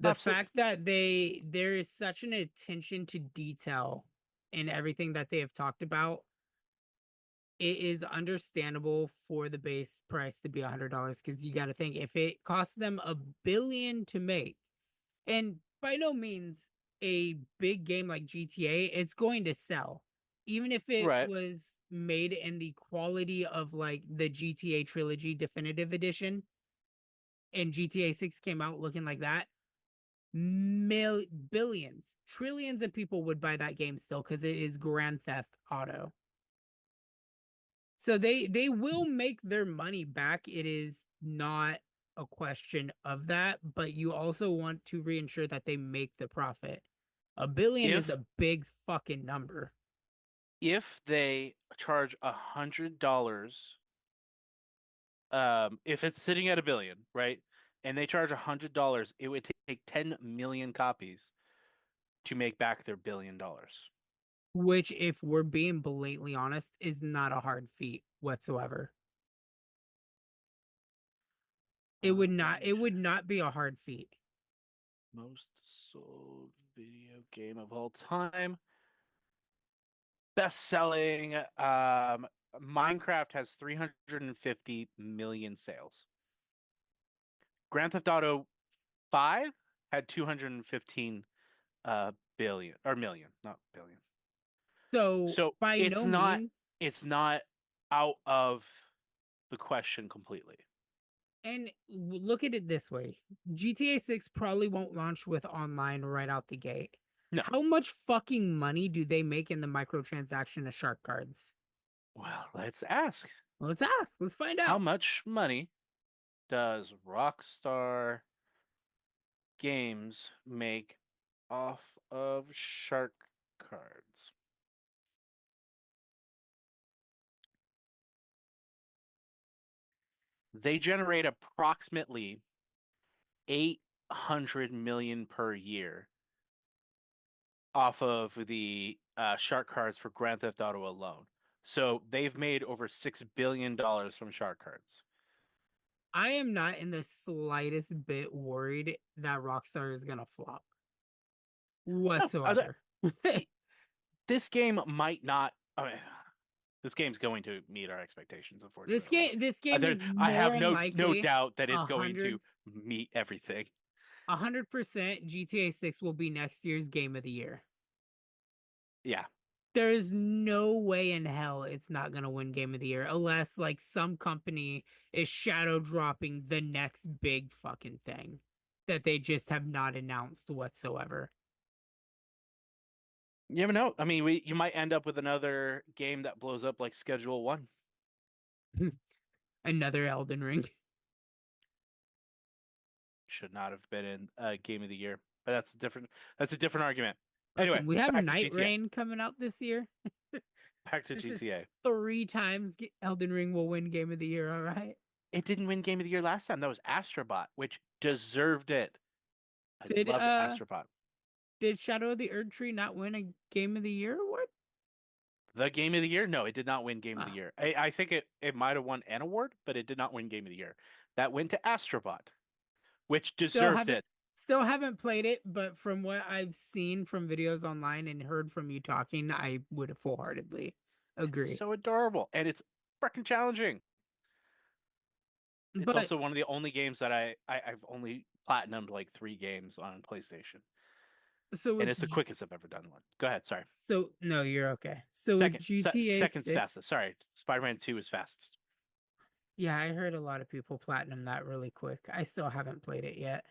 A: The
B: Absolutely.
A: fact that there is such an attention to detail in everything that they have talked about, it is understandable for the base price to be $100 because you got to think if it costs them $1 billion to make, and by no means a big game like GTA, it's going to sell. Even if it
B: Right.
A: was made in the quality of like the GTA trilogy definitive edition and GTA 6 came out looking like that, billions, trillions of people would buy that game still because it is Grand Theft Auto. So they will make their money back. It is not a question of that, but you also want to reinsure that they make the profit. $1 billion is
B: If
A: a big fucking number.
B: if they charge $100, if it's sitting at $1 billion, right, and they charge $100, it would take 10 million copies to make back their $1 billion.
A: Which, if we're being blatantly honest, is not a hard feat whatsoever. It would not be a hard feat.
B: Most sold video game of all time. Best selling. Minecraft has 350 million sales. Grand Theft Auto 5 had 215 billion or million, not billion.
A: So
B: So
A: by no means,
B: it's not out of the question completely.
A: and look at it this way, GTA 6 probably won't launch with online right out the gate.
B: No.
A: How much fucking money do they make in the microtransaction of shark cards?
B: Well, let's ask.
A: Let's ask. Let's find
B: How
A: out.
B: much money does Rockstar Games make off of shark cards? They generate approximately 800 million per year off of the shark cards for Grand Theft Auto alone. So they've made over $6 billion from shark cards.
A: I am not in the slightest bit worried that Rockstar is gonna flop
B: No,
A: whatsoever.
B: this game might not. I mean, this game's going to meet our expectations, unfortunately.
A: This game is
B: I have
A: more
B: no
A: likely
B: doubt that
A: a
B: it's going to
A: hundred
B: meet everything.
A: 100% GTA 6 will be next year's game of the year.
B: Yeah.
A: There is no way in hell it's not gonna win game of the year unless like some company is shadow dropping the next big fucking thing that they just have not announced whatsoever.
B: You never know. I mean, you might end up with another game that blows up like Schedule One.
A: Another Elden Ring.
B: Should not have been in Game of the Year, but that's a different argument. Anyway,
A: Listen, we have
B: back to
A: Night
B: GTA.
A: Rain coming out this year.
B: Back to
A: This is
B: GTA.
A: 3 times Elden Ring will win game of the year, all right?
B: It didn't win Game of the Year last time. That was Astrobot, which deserved it. I
A: Did
B: loved
A: uh
B: Astrobot.
A: did Shadow of the Erd Tree not win a game of the year award?
B: The Game of the Year? No, it did not win Game of the
A: Huh.
B: Year. I think it might have won an award, but it did not win Game of the Year. That went to Astrobot, which
A: Still
B: deserved
A: haven't
B: it.
A: still haven't played it, but from what I've seen from videos online and heard from you talking, I would full heartedly
B: It's
A: agree.
B: so adorable, and it's freaking challenging. It's
A: But
B: also one of the only games that I've only platinumed like 3 games on PlayStation,
A: so
B: and
A: with
B: it's the quickest I've ever done one. Go ahead, sorry.
A: so no, you're okay. So with GTA
B: Second's
A: 6,
B: fastest. Sorry, Spider-Man 2 is fastest.
A: yeah, I heard a lot of people platinum that really quick. I still haven't played it yet.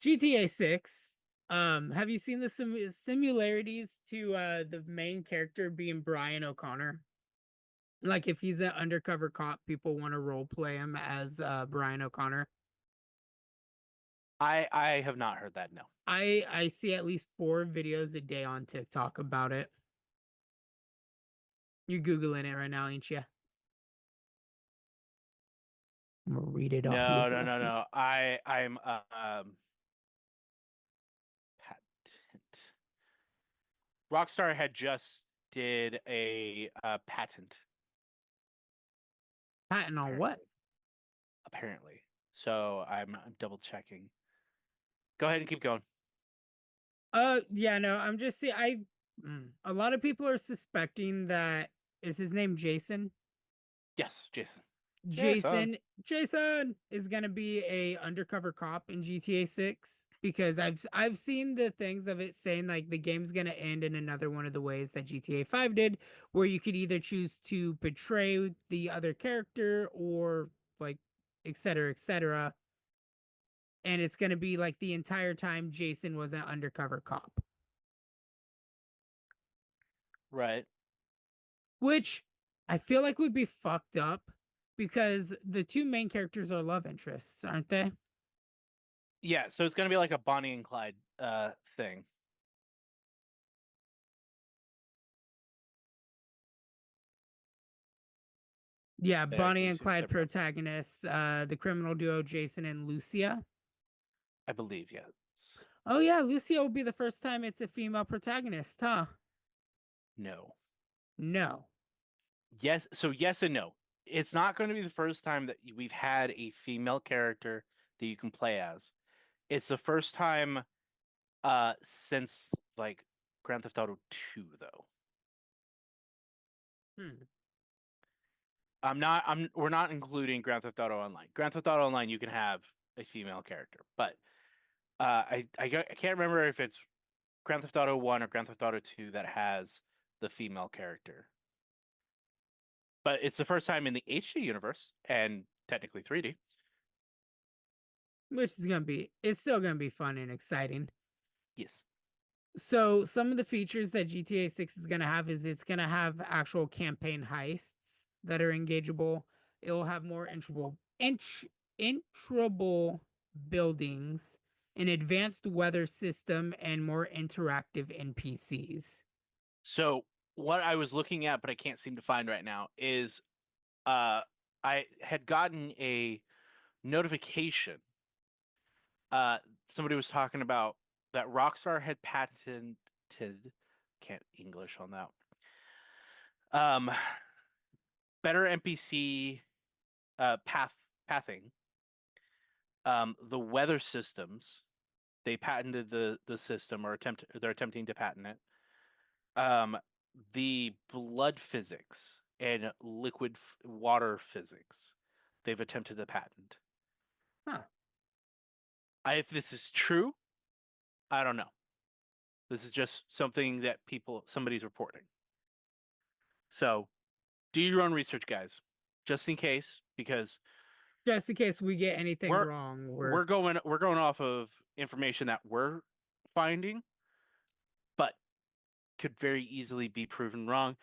A: GTA 6. Have you seen the similarities to the main character being Brian O'Connor? Like if he's an undercover cop, people want to role play him as Brian O'Connor.
B: I have not heard that. No.
A: I see at least 4 videos a day on TikTok about it. You're googling it right now, ain't you? I'm gonna read it off your glasses.
B: No. I'm patent. Rockstar had just did a patent
A: Patent on what?
B: apparently. Apparently. So I'm double checking. Go ahead and keep going.
A: Yeah, no, I'm just see. A lot of people are suspecting that is his name Jason.
B: Yes, Jason. Jason.
A: Jason is gonna be a undercover cop in GTA 6 because I've seen the things of it saying like the game's gonna end in another one of the ways that GTA 5 did, where you could either choose to betray the other character or like et cetera, et cetera. And it's gonna be like the entire time Jason was an undercover cop.
B: Right.
A: Which I feel like would be fucked up because the two main characters are love interests, aren't they?
B: Yeah, so it's gonna be like a Bonnie and Clyde thing.
A: Yeah,
B: They
A: Bonnie
B: actually
A: and
B: two
A: Clyde
B: separate people.
A: protagonists, the criminal duo Jason and Lucia.
B: I believe, yes.
A: Oh yeah, Lucia will be the first time it's a female protagonist, huh?
B: No.
A: No.
B: Yes, so yes and no. It's not going to be the first time that we've had a female character that you can play as. It's the first time since like Grand Theft Auto 2 though.
A: Hmm.
B: We're not including Grand Theft Auto Online. Grand Theft Auto Online you can have a female character, but I can't remember if it's Grand Theft Auto 1 or Grand Theft Auto 2 that has the female character. But it's the first time in the HD universe and technically 3D.
A: Which is it's still gonna be fun and exciting.
B: Yes.
A: So some of the features that GTA 6 is gonna have is it's gonna have actual campaign heists that are engageable. It will have more intrable buildings, an advanced weather system, and more interactive NPCs.
B: So what I was looking at, but I can't seem to find right now, is uh I had gotten a notification. Uh Somebody was talking about that Rockstar had patented can't English on that. Um Better NPC pathing. The weather systems, they patented the system or they're attempting to patent it. Um the blood physics and liquid water physics, they've attempted to patent.
A: Huh.
B: If this is true, I don't know. This is just something that somebody's reporting. So do your own research, guys, just in case, because
A: Just in case we get anything
B: we're
A: wrong,
B: we're going off of information that we're finding, but could very easily be proven wrong.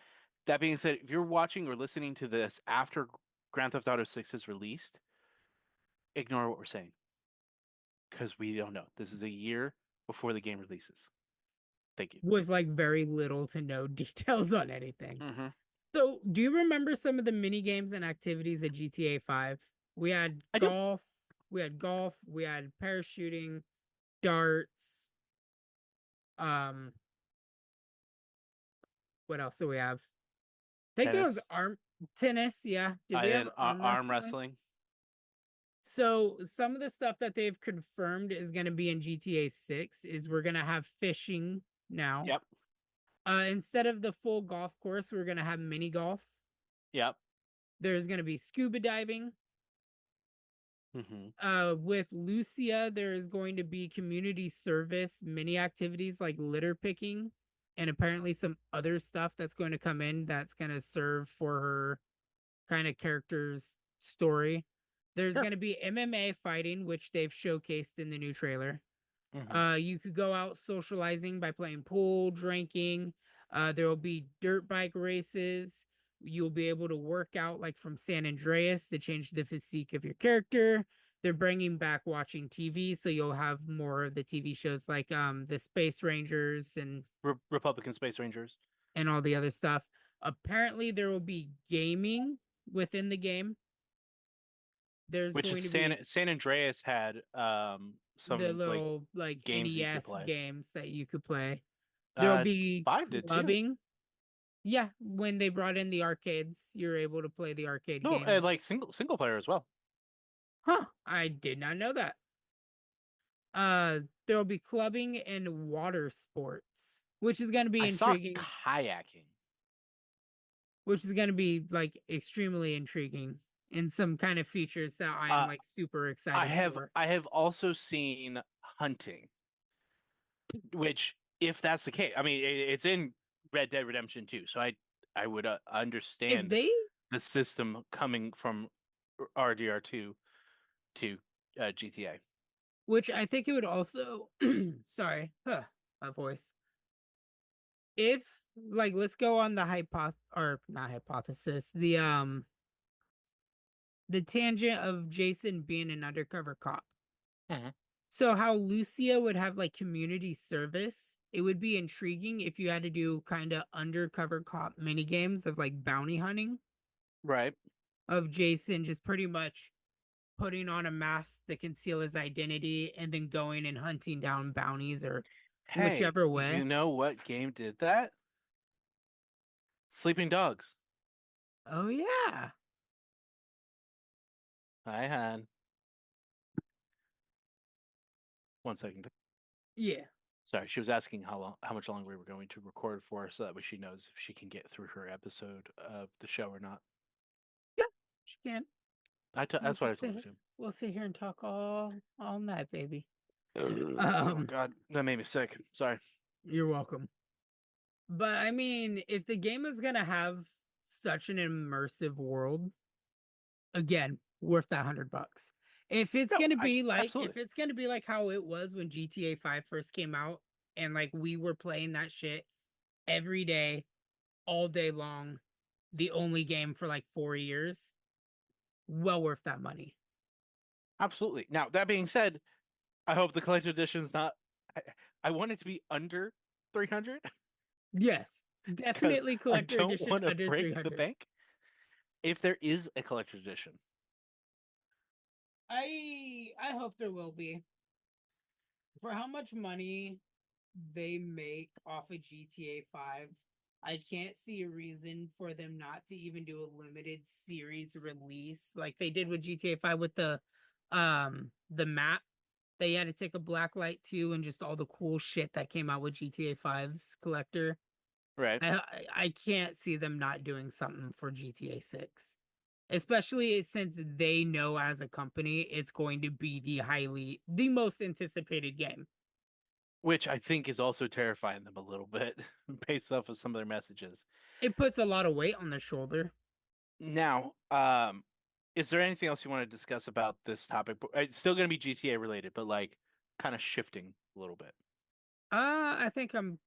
B: That being said, if you're watching or listening to this after Grand Theft Auto 6 is released, ignore what we're saying because we don't know. This is a year before the game releases. Thank you.
A: with like very little to no details on anything.
B: Mm-hmm.
A: So, do you remember some of the mini games and activities at GTA 5? We had
B: I do.
A: golf, we had parachuting, darts, um, what else do we have? I think there was
B: Tennis.
A: arm tennis, yeah. Did
B: I
A: we have
B: then
A: arm
B: arm
A: wrestling?
B: wrestling.
A: So, some of the stuff that they've confirmed is going to be in GTA 6 is we're going to have fishing now.
B: Yep.
A: Instead of the full golf course, we're going to have mini golf.
B: Yep.
A: There's going to be scuba diving.
B: Mm-hmm.
A: With Lucia, there is going to be community service mini activities like litter picking, and apparently some other stuff that's going to come in that's going to serve for her kind of character's story. There's
B: Sure.
A: going to be MMA fighting, which they've showcased in the new trailer.
B: Mm-hmm.
A: You could go out socializing by playing pool, drinking. There will be dirt bike races. You'll be able to work out like from San Andreas to change the physique of your character. They're bringing back watching TV, so you'll have more of the TV shows like the Space Rangers
B: Republican Space Rangers,
A: and all the other stuff. Apparently, there will be gaming within the game. There's
B: which is
A: going to be
B: San Andreas had
A: the
B: some like
A: little like
B: games you could
A: NES
B: play.
A: games that you could play. There'll be
B: 5 did too.
A: clubbing. Yeah, when they brought in the arcades, you're able to play the arcade
B: No,
A: games.
B: like single player as well.
A: Huh, I did not know that. There'll be clubbing and water sports, which is going to be
B: I saw
A: intriguing,
B: kayaking.
A: which is going to be like extremely intriguing and some kind of features that I am
B: Uh,
A: like super
B: I
A: excited
B: have
A: for.
B: I have also seen hunting, which if that's the case, I mean it's in Red Dead Redemption 2, so I would
A: If
B: understand
A: they,
B: the system coming from RDR2 to GTA.
A: which I think it would also, sorry, my voice. If like, let's go on the or not hypothesis, the tangent of Jason being an undercover cop.
B: Mhm.
A: So how Lucia would have like community service, it would be intriguing if you had to do kind of undercover cop mini games of like bounty hunting
B: Right.
A: of Jason just pretty much putting on a mask to conceal his identity and then going and hunting down bounties or
B: Hey,
A: whichever
B: you
A: way.
B: know what game did that? Sleeping Dogs.
A: Oh yeah.
B: Hi, Han. One second.
A: Yeah.
B: Sorry, she was asking how much longer we were going to record for, so that way she knows if she can get through her episode of the show or not.
A: Yeah. She can. We'll
B: That's what I
A: just
B: told her to.
A: we'll sit here and talk all night, baby.
B: Oh God, that made me sick. Sorry.
A: You're welcome. But I mean, if the game is gonna have such an immersive world, again, worth that $100. If it's
B: No,
A: gonna
B: I
A: be like, if
B: absolutely.
A: it's gonna be like how it was when GTA 5 first came out, and like we were playing that shit every day, all day long, the only game for like 4 years, well worth that money.
B: Absolutely. Now, that being said, I hope the collector's edition's not. I, I want it to be under 300
A: Yes,
B: because
A: definitely
B: I
A: collector
B: don't
A: edition
B: want to
A: under
B: break the
A: 300.
B: bank. If there is a collector's edition,
A: I hope there will be. For how much money they make off of GTA 5, I can't see a reason for them not to even do a limited series release like they did with GTA 5 with the map. They had to take a black light too and just all the cool shit that came out with GTA 5's collector.
B: right?
A: I can't see them not doing something for GTA 6. Especially since they know as a company it's going to be the most anticipated game.
B: Which I think is also terrifying them a little bit based off of some of their messages.
A: It puts a lot of weight on their shoulder.
B: Now, is there anything else you want to discuss about this topic? It's still going to be GTA related, but like kind of shifting a little bit.
A: I think I'm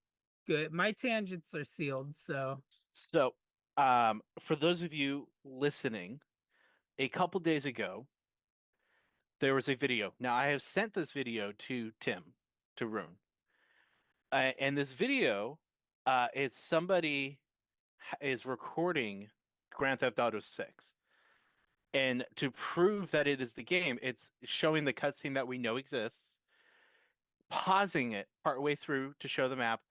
A: good. My tangents are sealed, so
B: So, for those of you listening, a couple days ago, there was a video. Now, I have sent this video to Tim, to Rune. And this video, it's somebody is recording Grand Theft Auto 6. And to prove that it is the game, it's showing the cutscene that we know exists, pausing it partway through to show the map,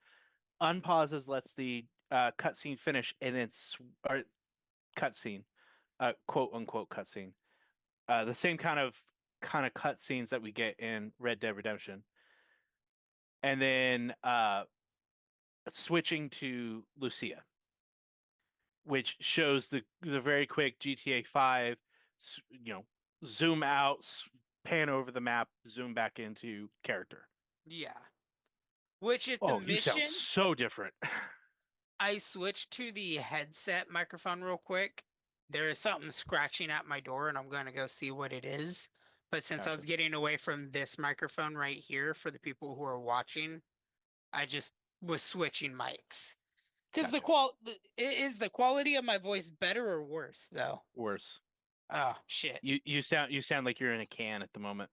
B: unpauses, lets the cutscene finish, and then or cutscene, quote unquote cutscene, the same kind of cutscenes that we get in Red Dead Redemption, and then switching to Lucia, which shows the very quick GTA 5, you know, zoom out, pan over the map, zoom back into character.
C: Yeah. Which if the
B: Oh, you sound
C: mission,
B: so different.
C: I switched to the headset microphone real quick. There is something scratching at my door and I'm going to go see what it is. But since I
B: Gotcha.
C: was getting away from this microphone right here for the people who are watching, I just was switching mics. Because
B: Gotcha.
C: is the quality of my voice better or worse though?
B: Worse.
C: Oh shit.
B: You sound like you're in a can at the moment.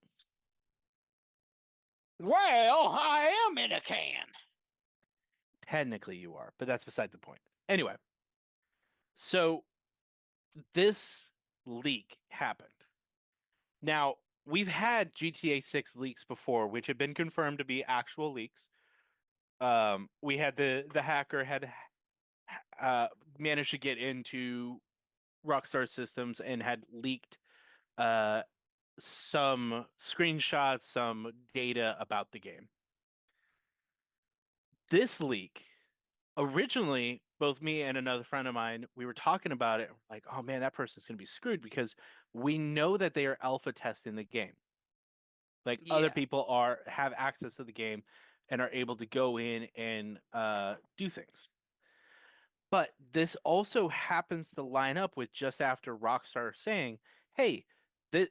C: Well, I am in a can.
B: Technically you are, but that's beside the point. Anyway, so this leak happened. Now, we've had GTA 6 leaks before, which have been confirmed to be actual leaks. We had the hacker managed to get into Rockstar systems and had leaked uh, some screenshots, some data about the game. This leak, originally, both me and another friend of mine, we were talking about it. Like, oh man, that person's going to be screwed because we know that they are alpha testing the game. Like other
C: Yeah.
B: people have access to the game and are able to go in and do things. But this also happens to line up with just after Rockstar saying, "Hey,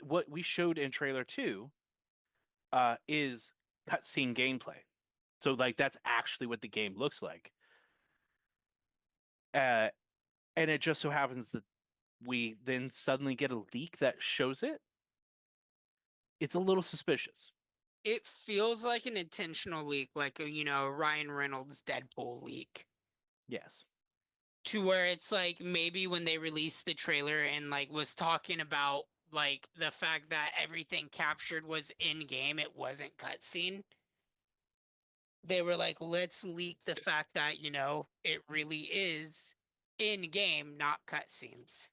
B: what we showed in trailer 2 is cutscene gameplay. So like that's actually what the game looks like." Uh, and it just so happens that we then suddenly get a leak that shows it. It's a little suspicious.
C: It feels like an intentional leak, like a, Ryan Reynolds Deadpool leak.
B: Yes.
C: To where it's like maybe when they released the trailer and like was talking about like the fact that everything captured was in game, it wasn't cutscene. They were like, let's leak the fact that, it really is in game, not cutscenes.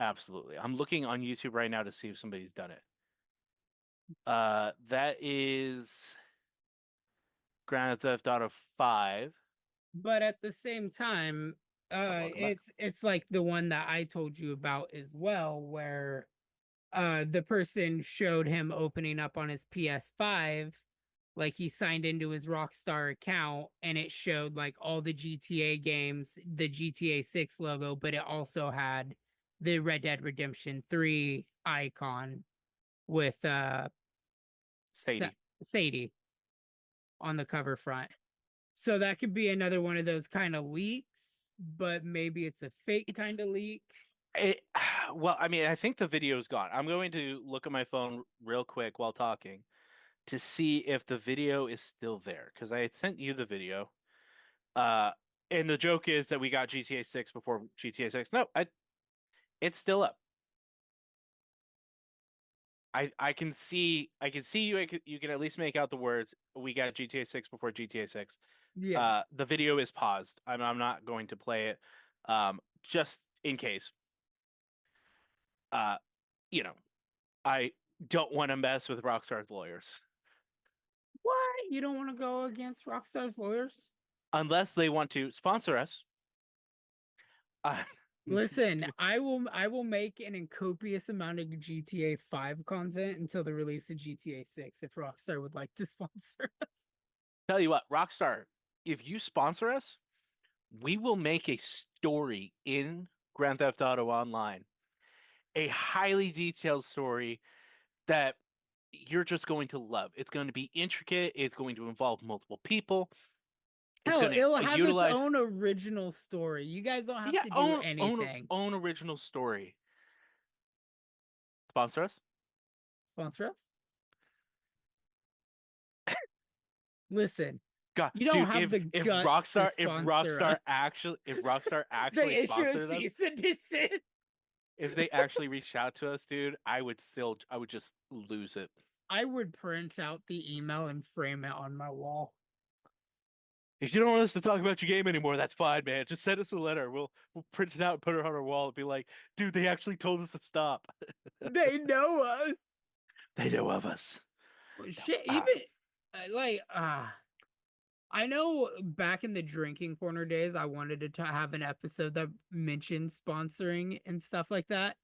B: Absolutely. I'm looking on YouTube right now to see if somebody's done it. That is Grand Theft Auto 5.
A: But at the same time,
B: Welcome back.
A: it's like the one that I told you about as well, where the person showed him opening up on his PS5, like he signed into his Rockstar account, and it showed like all the GTA games, the GTA 6 logo, but it also had the Red Dead Redemption 3 icon with
B: Sadie.
A: Sadie on the cover front. So that could be another one of those kind of leaks, but maybe it's a fake kind of leak.
B: Well, I mean, I think the video is gone. I'm going to look at my phone real quick while talking to see if the video is still there because I had sent you the video. Uh, and the joke is that we got GTA 6 before GTA 6. No, it's still up. I can see you. You can at least make out the words. We got GTA 6 before GTA 6.
A: Yeah.
B: The video is paused. I'm not going to play it, just in case. Uh, you know, I don't want to mess with Rockstar's lawyers
A: What? You don't want to go against Rockstar's lawyers?
B: unless they want to sponsor us. Uh,
A: Listen, I will make an copious amount of GTA 5 content until the release of GTA 6 if Rockstar would like to sponsor us.
B: Tell you what, Rockstar, if you sponsor us, we will make a story in Grand Theft Auto Online, a highly detailed story that you're just going to love. It's going to be intricate. It's going to involve multiple people. It's
A: Hell,
B: going
A: it'll
B: to
A: have its
B: utilize
A: own original story. You guys don't have to do anything.
B: own original story. Sponsor us.
A: Sponsor us? Listen,
B: God,
A: you don't
B: dude,
A: have the
B: if
A: guts to sponsor us.
B: If Rockstar
A: They
B: actually
A: issue a
B: sponsored us,
A: cease and desist.
B: if they actually reached out to us, dude, I would just lose it.
A: I would print out the email and frame it on my wall.
B: If you don't want us to talk about your game anymore, that's fine, man. Just send us a letter. We'll print it out and put it on our wall and be like, dude, they actually told us to stop.
A: They know us.
B: They know of us.
A: Shit, even I know back in the drinking corner days, I wanted to have an episode that mentioned sponsoring and stuff like that.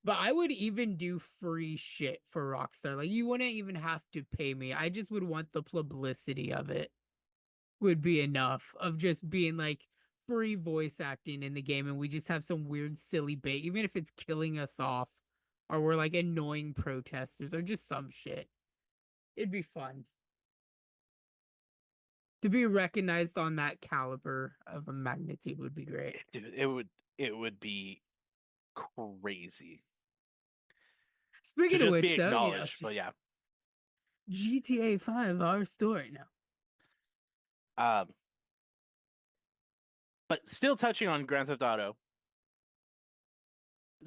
A: But I would even do free shit for Rockstar. Like, you wouldn't even have to pay me. I just would want the publicity of it, would be enough of just being like free voice acting in the game. And we just have some weird, silly bait, even if it's killing us off or we're like annoying protesters or just some shit. It'd be fun to be recognized on that caliber of a magnitude would be great.
B: Dude, it would be crazy.
A: Speaking
B: To
A: of
B: just
A: which,
B: be
A: though,
B: acknowledged, but yeah.
A: GTA 5, our story now.
B: Um, but still touching on Grand Theft Auto,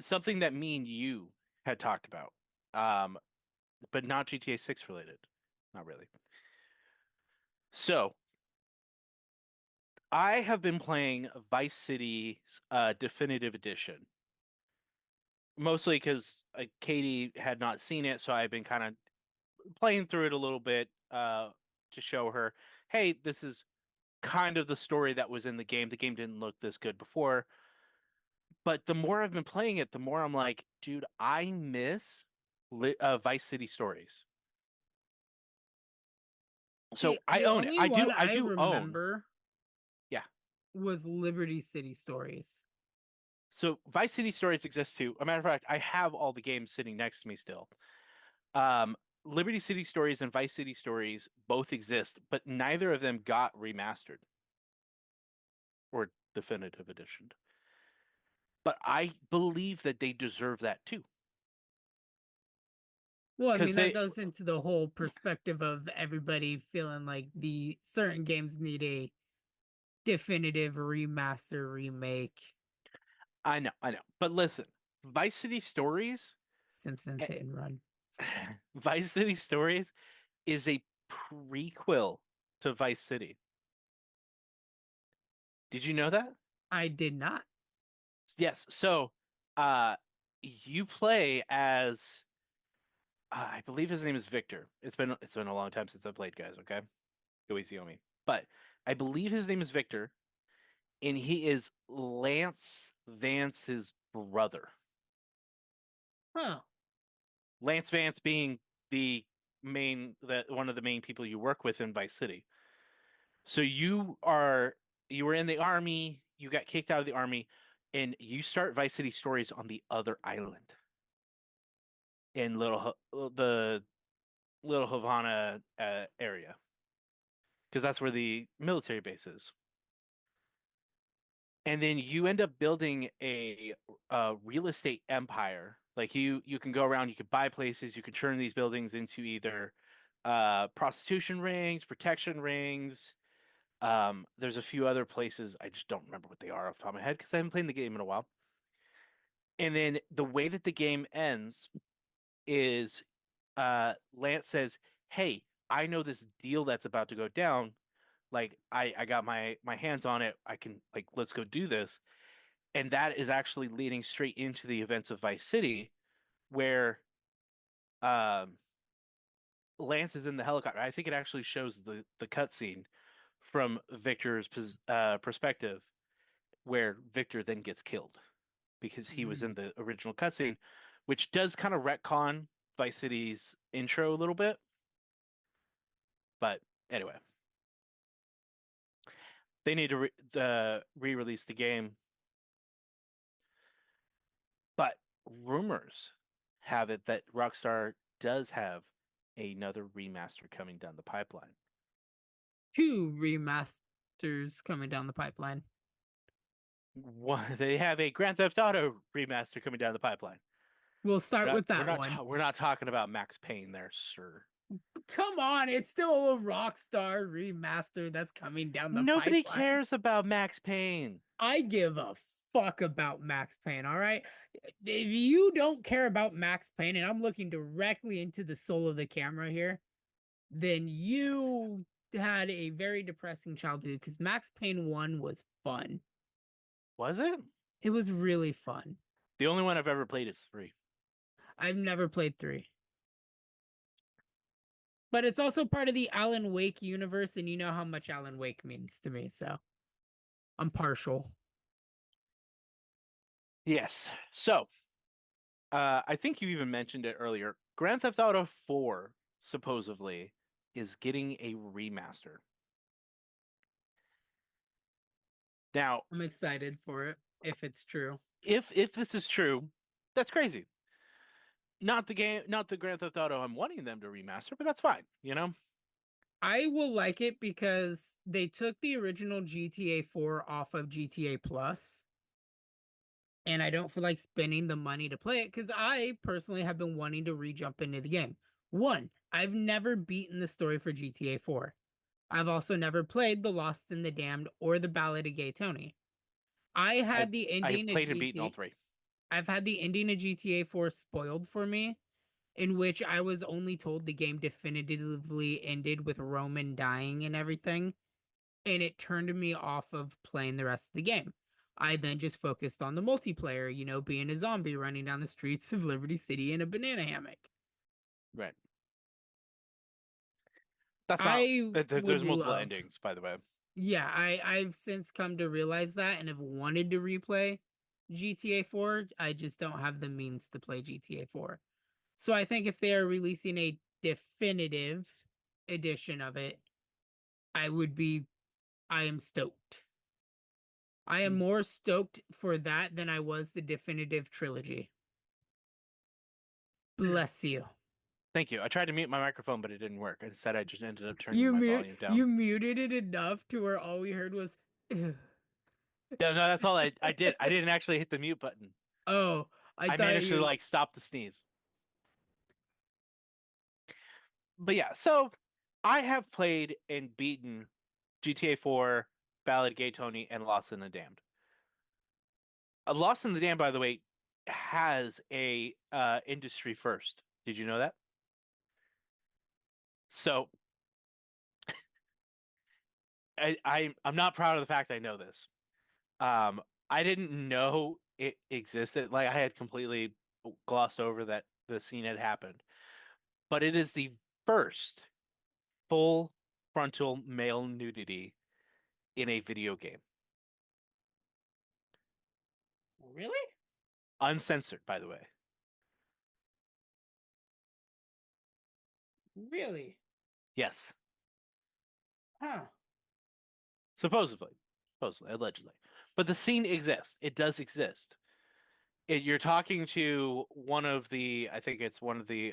B: something that me and you had talked about, but not GTA 6 related. Not really. So I have been playing Vice City Definitive Edition, mostly because Katy had not seen it, so I've been kind of playing through it a little bit to show her, hey, this is kind of the story that was in the game. The game didn't look this good before, but the more I've been playing it, the more I'm like, dude, I miss Vice City stories. So I
A: The
B: own it.
A: only
B: I
A: one
B: do. I
A: I
B: do own.
A: remember
B: Yeah.
A: was Liberty City Stories.
B: So Vice City stories exist too. A matter of fact, I have all the games sitting next to me still. Um, Liberty City Stories and Vice City Stories both exist, but neither of them got remastered or definitive edition. But I believe that they deserve that too.
A: Well, I mean,
B: Because
A: that goes into the whole perspective of everybody feeling like the certain games need a definitive remaster, remake.
B: I know. But listen, Vice City Stories,
A: Simpsons Hit and Run.
B: Vice City Stories is a prequel to Vice City. Did you know that?
A: I did not.
B: Yes. So, you play as I believe his name is Victor. It's been a long time since I played, guys. Okay, go easy on me. But I believe his name is Victor, and he is Lance Vance's brother.
A: Huh.
B: Lance Vance being one of the main people you work with in Vice City. So you were in the army, you got kicked out of the army, and you start Vice City Stories on the other island in the Little Havana area, because that's where the military base is. And then you end up building a real estate empire. Like you can go around, you can buy places, you can turn these buildings into either prostitution rings, protection rings. There's a few other places I just don't remember what they are off the top of my head because I haven't played the game in a while. And then the way that the game ends is Lance says, "Hey, I know this deal that's about to go down. Like I got my hands on it. I can like let's go do this." And that is actually leading straight into the events of Vice City, where um, Lance is in the helicopter. I think it actually shows the cutscene from Victor's perspective, where Victor then gets killed because he was in the original cutscene, which does kind of retcon Vice City's intro a little bit. But anyway, they need to re-release the game. But rumors have it that Rockstar does have another remaster coming down the pipeline.
A: 2 remasters coming down the pipeline.
B: They have a Grand Theft Auto remaster coming down the pipeline.
A: We'll start with that one.
B: We're not talking about Max Payne there, sir.
A: Come on, it's still a Rockstar remaster that's coming down the
B: Nobody
A: pipeline.
B: cares about Max Payne.
A: I give a fuck about Max Payne, all right? If you don't care about Max Payne, and I'm looking directly into the soul of the camera here, then you had a very depressing childhood because Max Payne 1 was fun.
B: Was it?
A: It was really fun.
B: The only one I've ever played is 3.
A: I've never played 3. But it's also part of the Alan Wake universe, and you know how much Alan Wake means to me, so I'm partial.
B: Yes. So, I think you even mentioned it earlier. Grand Theft Auto 4 supposedly is getting a remaster. Now,
A: I'm excited for it if it's true.
B: If this is true, that's crazy. Not the Grand Theft Auto I'm wanting them to remaster, but that's fine, you know?
A: I will like it because they took the original GTA 4 off of GTA Plus. And I don't feel like spending the money to play it because I personally have been wanting to re-jump into the game. 1, I've never beaten the story for GTA 4. I've also never played The Lost and the Damned or The Ballad of Gay Tony. I have
B: played and beaten all 3.
A: I've had the ending of GTA 4 spoiled for me in which I was only told the game definitively ended with Roman dying and everything, and it turned me off of playing the rest of the game. I then just focused on the multiplayer, being a zombie running down the streets of Liberty City in a banana hammock.
B: Right. That's not.
A: I would
B: There's multiple
A: love.
B: endings, by the way.
A: Yeah, I've since come to realize that and have wanted to replay GTA 4. I just don't have the means to play GTA 4. So I think if they are releasing a definitive edition of it, I am stoked. I am more stoked for that than I was the definitive trilogy. Bless you.
B: Thank you. I tried to mute my microphone, but it didn't work. Instead, I just ended up turning my volume down.
A: You muted it enough to where all we heard was.
B: No, that's all I did. I didn't actually hit the mute button.
A: Oh,
B: I managed to stop the sneeze. But yeah, so I have played and beaten GTA 4, Ballad Gay Tony, and Lost in the Damned. Lost in the Damned, by the way, has a industry first. Did you know that? So I'm not proud of the fact I know this. I didn't know it existed. Like I had completely glossed over that the scene had happened. But it is the first full frontal male nudity in a video game.
A: Really?
B: Uncensored, by the way.
A: Really?
B: Yes.
A: Huh.
B: Supposedly, allegedly. But the scene exists. It does exist. You're talking to I think it's one of the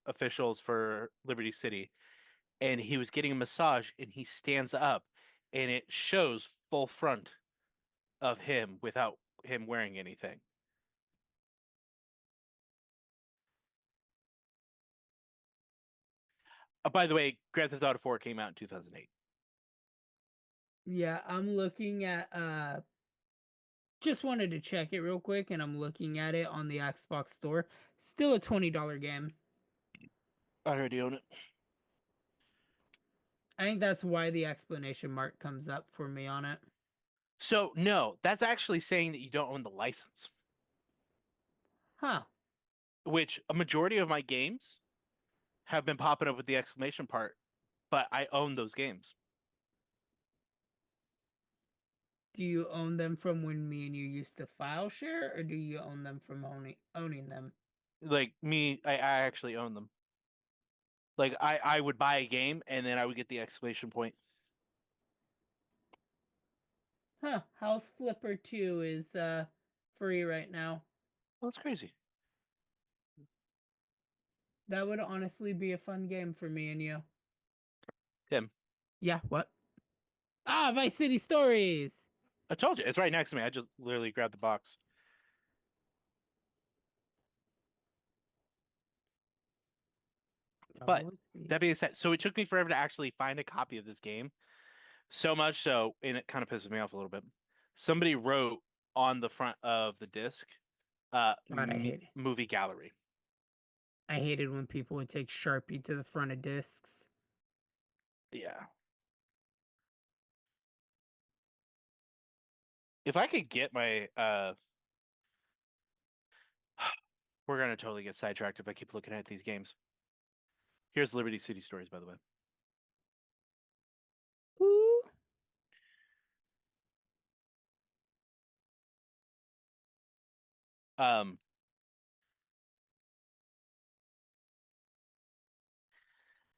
B: officials for Liberty City, and he was getting a massage, and he stands up, and it shows full front of him without him wearing anything. By the way, Grand Theft Auto 4 came out in 2008.
A: Yeah, I'm looking at just wanted to check it real quick, and I'm looking at it on the Xbox store. Still a $20 game.
B: I already own it.
A: I think that's why the exclamation mark comes up for me on it.
B: So, no, that's actually saying that you don't own the license.
A: Huh.
B: Which a majority of my games have been popping up with the exclamation part, but I own those games.
A: Do you own them from when me and you used to file share, or do you own them from owning them?
B: Like me, I actually own them. Like I would buy a game and then I would get the exclamation point.
A: Huh. House Flipper 2 is free right now.
B: Well, that's crazy.
A: That would honestly be a fun game for me and you.
B: Tim.
A: Yeah, what? Ah, Vice City Stories!
B: I told you, it's right next to me. I just literally grabbed the box. But that being said, so it took me forever to actually find a copy of this game. So much so, and it kind of pisses me off a little bit. Somebody wrote on the front of the disc,
A: God, I hate it.
B: movie gallery.
A: I hated when people would take Sharpie to the front of discs.
B: Yeah. If I could get my we're gonna totally get sidetracked if I keep looking at these games. Here's Liberty City Stories, by the way.
A: Ooh.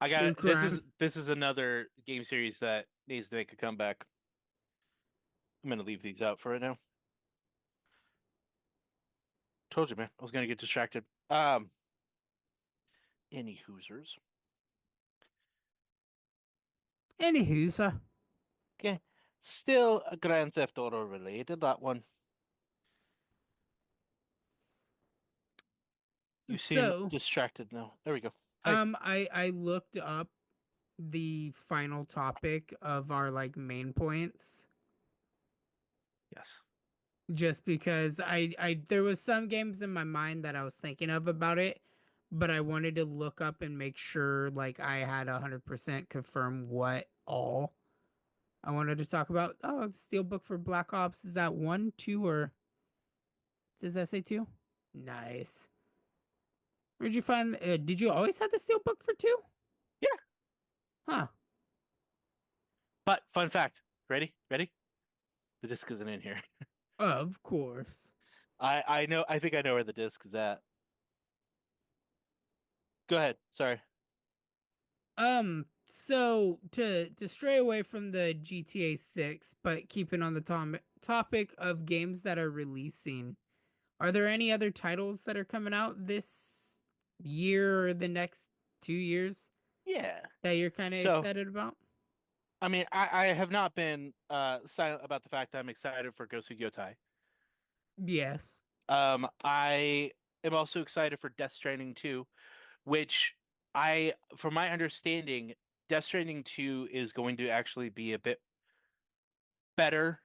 B: I got this is another game series that needs to make a comeback. I'm gonna leave these out for right now. Told you, man. I was gonna get distracted. Any hoosers. Yeah. Still a Grand Theft Auto related, that one. You seem distracted now. There we go.
A: Hi. I looked up the final topic of our main points.
B: Yes.
A: Just because I there was some games in my mind that I was thinking of about it, but I wanted to look up and make sure like I had 100% confirm what all I wanted to talk about. Oh, Steelbook for Black Ops. Is that 1, 2, or does that say 2? Nice. Where'd you find? Did you always have the Steelbook for 2?
B: Yeah.
A: Huh.
B: But fun fact, ready? Ready? The disc isn't in here.
A: Of course.
B: I know. I think I know where the disc is at. Go ahead. Sorry.
A: So to stray away from the GTA 6, but keeping on the topic of games that are releasing, are there any other titles that are coming out this year or the next 2 years
B: Yeah.
A: that you're kind of
B: So,
A: excited about?
B: I mean, I have not been silent about the fact that I'm excited for Ghost of Yotai.
A: Yes.
B: I am also excited for Death Stranding 2, which from my understanding, Death Stranding 2 is going to actually be a bit better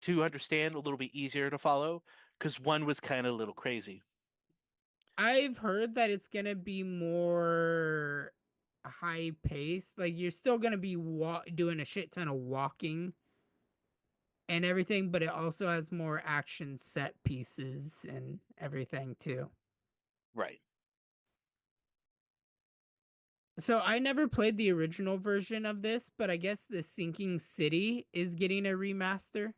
B: to understand, a little bit easier to follow, because one was kind of a little crazy.
A: I've heard that it's gonna be more high paced. Like you're still gonna be doing a shit ton of walking and everything, but it also has more action set pieces and everything too.
B: Right.
A: So I never played the original version of this, but I guess the Sinking City is getting a remaster.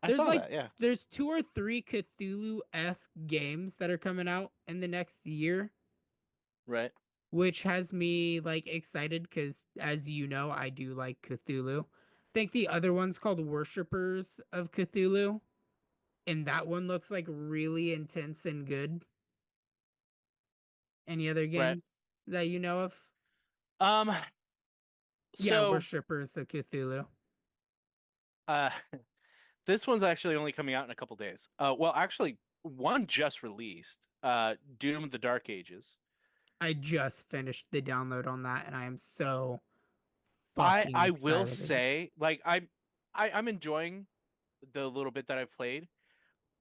B: I
A: There's
B: saw
A: like
B: that, yeah.
A: there's 2 or 3 Cthulhu-esque games that are coming out in the next year,
B: Right.
A: which has me like excited because as you know, I do like Cthulhu. I think the other one's called Worshippers of Cthulhu, and that one looks like really intense and good. Any other
B: Right.
A: games that you know of?
B: Um,
A: Yeah,
B: so
A: Worshippers of Cthulhu.
B: uh this one's actually only coming out in a couple days. Well, actually, one just released. Doom: The Dark Ages.
A: I just finished the download on that, and I am so fucking
B: I will
A: excited.
B: say, like, I'm enjoying the little bit that I've played.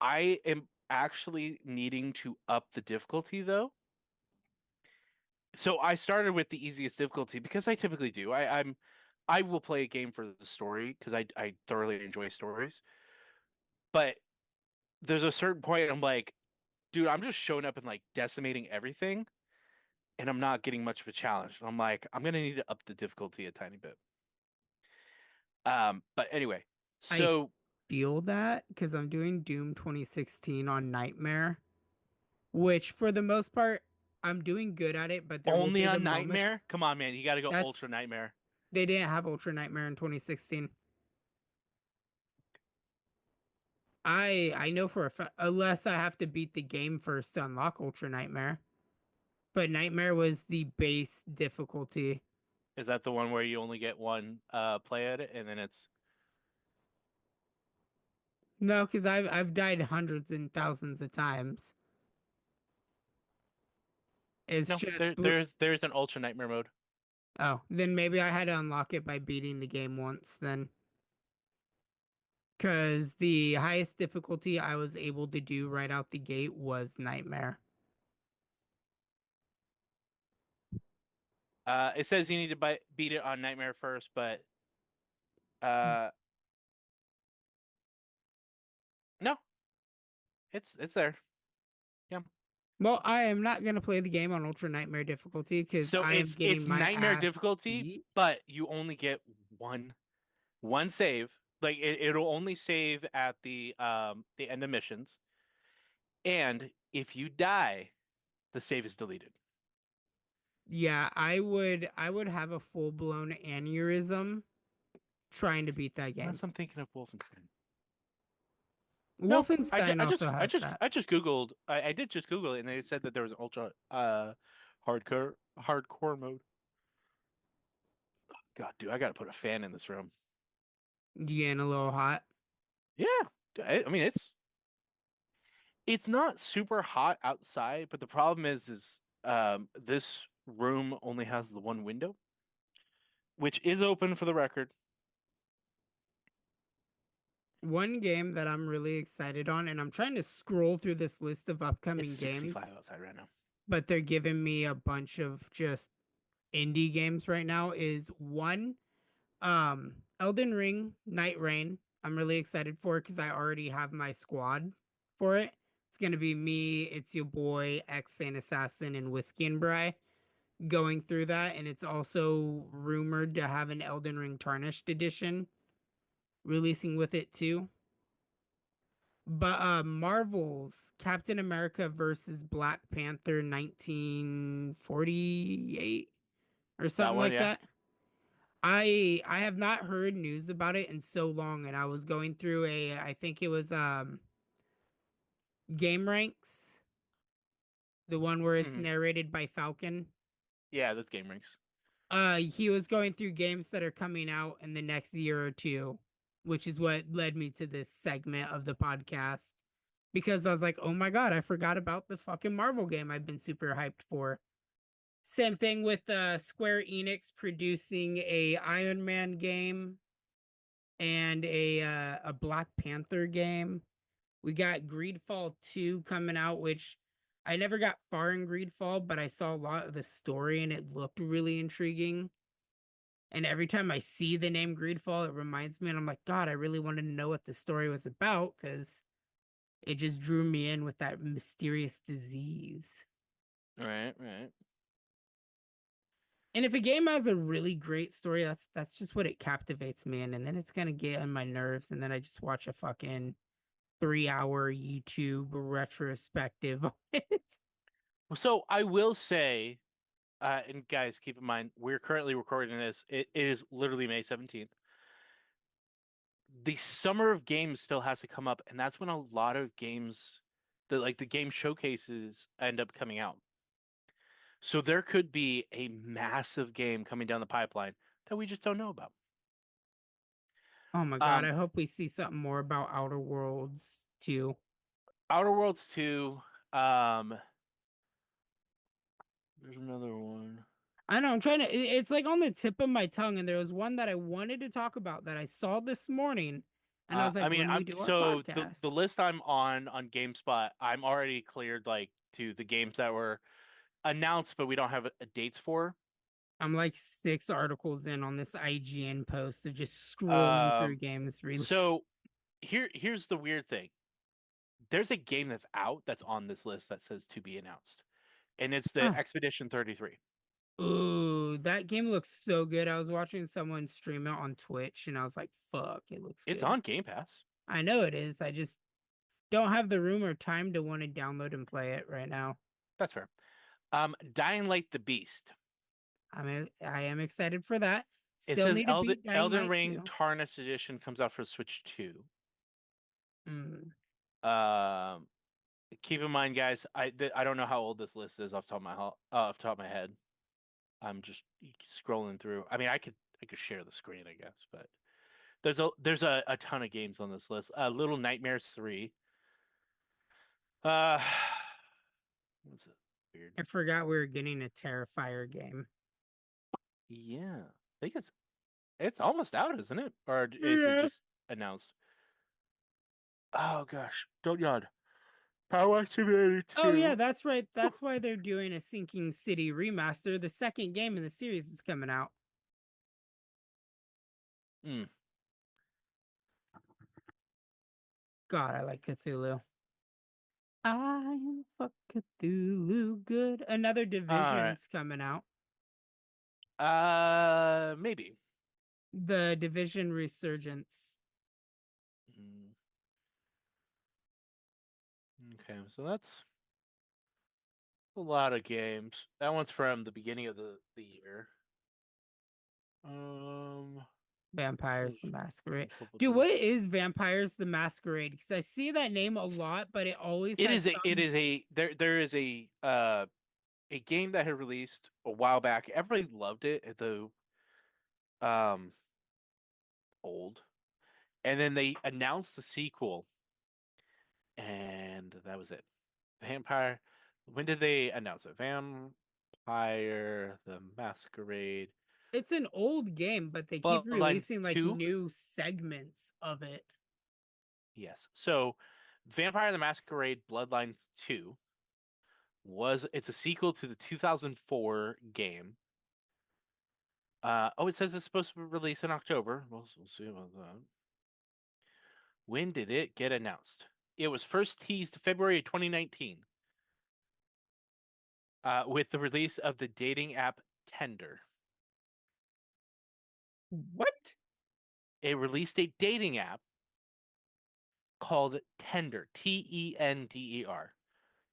B: I am actually needing to up the difficulty though. So I started with the easiest difficulty because I typically do. I will play a game for the story because I thoroughly enjoy stories. But there's a certain point I'm like, dude, I'm just showing up and like decimating everything, and I'm not getting much of a challenge. And I'm like, I'm gonna need to up the difficulty a tiny bit. But anyway,
A: I
B: so
A: feel that because I'm doing Doom 2016 on Nightmare, which for the most part I'm doing good at it, but there will
B: only
A: be the
B: on
A: moments
B: Nightmare? Come on, man, you got to go
A: that's
B: Ultra Nightmare.
A: they didn't have Ultra Nightmare in 2016. I know for a fact, unless I have to beat the game first to unlock Ultra Nightmare. But Nightmare was the base difficulty.
B: Is that the one where you only get one play at it, and then it's
A: No, because I've died hundreds and thousands of times. It's
B: no?
A: just
B: There's an Ultra Nightmare mode.
A: oh, then maybe I had to unlock it by beating the game once then. Because the highest difficulty I was able to do right out the gate was Nightmare.
B: It says you need to beat it on Nightmare first, but uh, no, it's there. Yeah.
A: Well, I am not gonna play the game on Ultra Nightmare difficulty because
B: So
A: I am getting
B: it's
A: my
B: Nightmare
A: ass
B: difficulty,
A: beat.
B: but you only get one save. Like it'll only save at the end of missions, and if you die, the save is deleted.
A: Yeah, I would have a full blown aneurysm trying to beat that game.
B: Unless I'm thinking of Wolfenstein. No,
A: Wolfenstein also has that.
B: I just googled. I did just Google it, and they said that there was an ultra hardcore mode. God, dude, I gotta put a fan in this room.
A: Getting a little hot.
B: Yeah, I mean it's not super hot outside, but the problem is this room only has the one window, which is open for the record.
A: One game that I'm really excited on, and I'm trying to scroll through this list of
B: It's
A: upcoming games.
B: 65 outside right now.
A: but they're giving me a bunch of just indie games right now. Is one, Elden Ring Night Rain. I'm really excited for it because I already have my squad for it. It's gonna be me, it's your boy, X Saint Assassin, and Whiskey and Bry going through that, and it's also rumored to have an Elden Ring Tarnished edition releasing with it too. But Marvel's Captain America versus Black Panther 1948 or
B: That
A: something
B: one,
A: like
B: yeah.
A: that. I have not heard news about it in so long, and I was going through I think it was Game Ranks, the one where it's
B: Mhm.
A: narrated by Falcon.
B: Yeah, that's Game Ranks.
A: He was going through games that are coming out in the next year or two, which is what led me to this segment of the podcast. Because I was like, oh my god, I forgot about the fucking Marvel game I've been super hyped for. Same thing with Square Enix producing a Iron Man game and a Black Panther game. We got Greedfall 2 coming out, which I never got far in Greedfall, but I saw a lot of the story and it looked really intriguing. And every time I see the name Greedfall, it reminds me, and I'm like, God, I really wanted to know what the story was about because it just drew me in with that mysterious disease.
B: Right, right.
A: And if a game has a really great story, that's just what it captivates me in, and then it's gonna get on my nerves, and then I just watch a fucking 3 hour YouTube retrospective on it.
B: So I will say, and guys, keep in mind, we're currently recording this. It is literally May 17th. The summer of games still has to come up, and that's when a lot of games, the game showcases end up coming out. So there could be a massive game coming down the pipeline that we just don't know about.
A: Oh my god,
B: Um,
A: I hope we see something more about Outer Worlds too.
B: Outer Worlds 2, um, there's another one.
A: I know I'm trying to. It's like on the tip of my tongue, and there was one that I wanted to talk about that I saw this morning, and I was like,
B: I mean,
A: when we
B: I'm
A: do our
B: so
A: podcast,
B: the list I'm on GameSpot, I'm already cleared like to the games that were announced, but we don't have dates for.
A: I'm like 6 articles in on this IGN post of just scrolling through
B: Um,
A: games released.
B: so here's the weird thing. There's a game that's out that's on this list that says to be announced, and it's the
A: Oh,
B: Expedition 33.
A: ooh, that game looks so good. I was watching someone stream it on Twitch, and I was like, "Fuck, it looks
B: It's
A: good."
B: on Game Pass.
A: I know it is. I just don't have the room or time to want to download and play it right now.
B: That's fair. Dying Light the Beast.
A: I am excited for that.
B: It
A: Still
B: says
A: need to beat Dying
B: Elden
A: Light
B: Ring
A: 2.
B: Tarnished Edition comes out for Switch 2.
A: Mm.
B: Um, Keep in mind, guys, I don't know how old this list is off the top of my head. I'm just scrolling through. I mean, I could share the screen, I guess, but there's a ton of games on this list. Little Nightmares 3. Uh, what's it? Weird.
A: I forgot we were getting a Terrifier game.
B: Yeah, I think it's almost out, isn't it? Or is it
A: Yeah.
B: just announced? Oh gosh, don't yawn. Power Simulator
A: Oh
B: 2.
A: yeah, that's right. That's why they're doing a Sinking City remaster. The second game in the series is coming out.
B: Mm.
A: God, I like Cthulhu. I am fuck Cthulhu good. Another
B: All right.
A: Division's coming out.
B: Maybe.
A: The Division Resurgence.
B: Mm. Okay, so that's a lot of games. That one's from the beginning of the year. Um,
A: Vampires
B: let's
A: the Masquerade.
B: flip
A: Dude,
B: through.
A: what is Vampires the Masquerade? Because I see that name a lot, but it always
B: It
A: has
B: is
A: some.
B: there is a game that had released a while back. Everybody loved it at the um old, and then they announced the sequel, and that was it. Vampire. When did they announce it? Vampire the Masquerade.
A: It's an old game, but they keep
B: Bloodlines
A: releasing like
B: 2.
A: new segments of it.
B: Yes. So, Vampire the Masquerade Bloodlines 2 it's a sequel to the 2004 game. It says it's supposed to be released in October. We'll see about that. When did it get announced? It was first teased February 2019 with the release of the dating app Tinder.
A: What?
B: It released a dating app called Tender, Tender.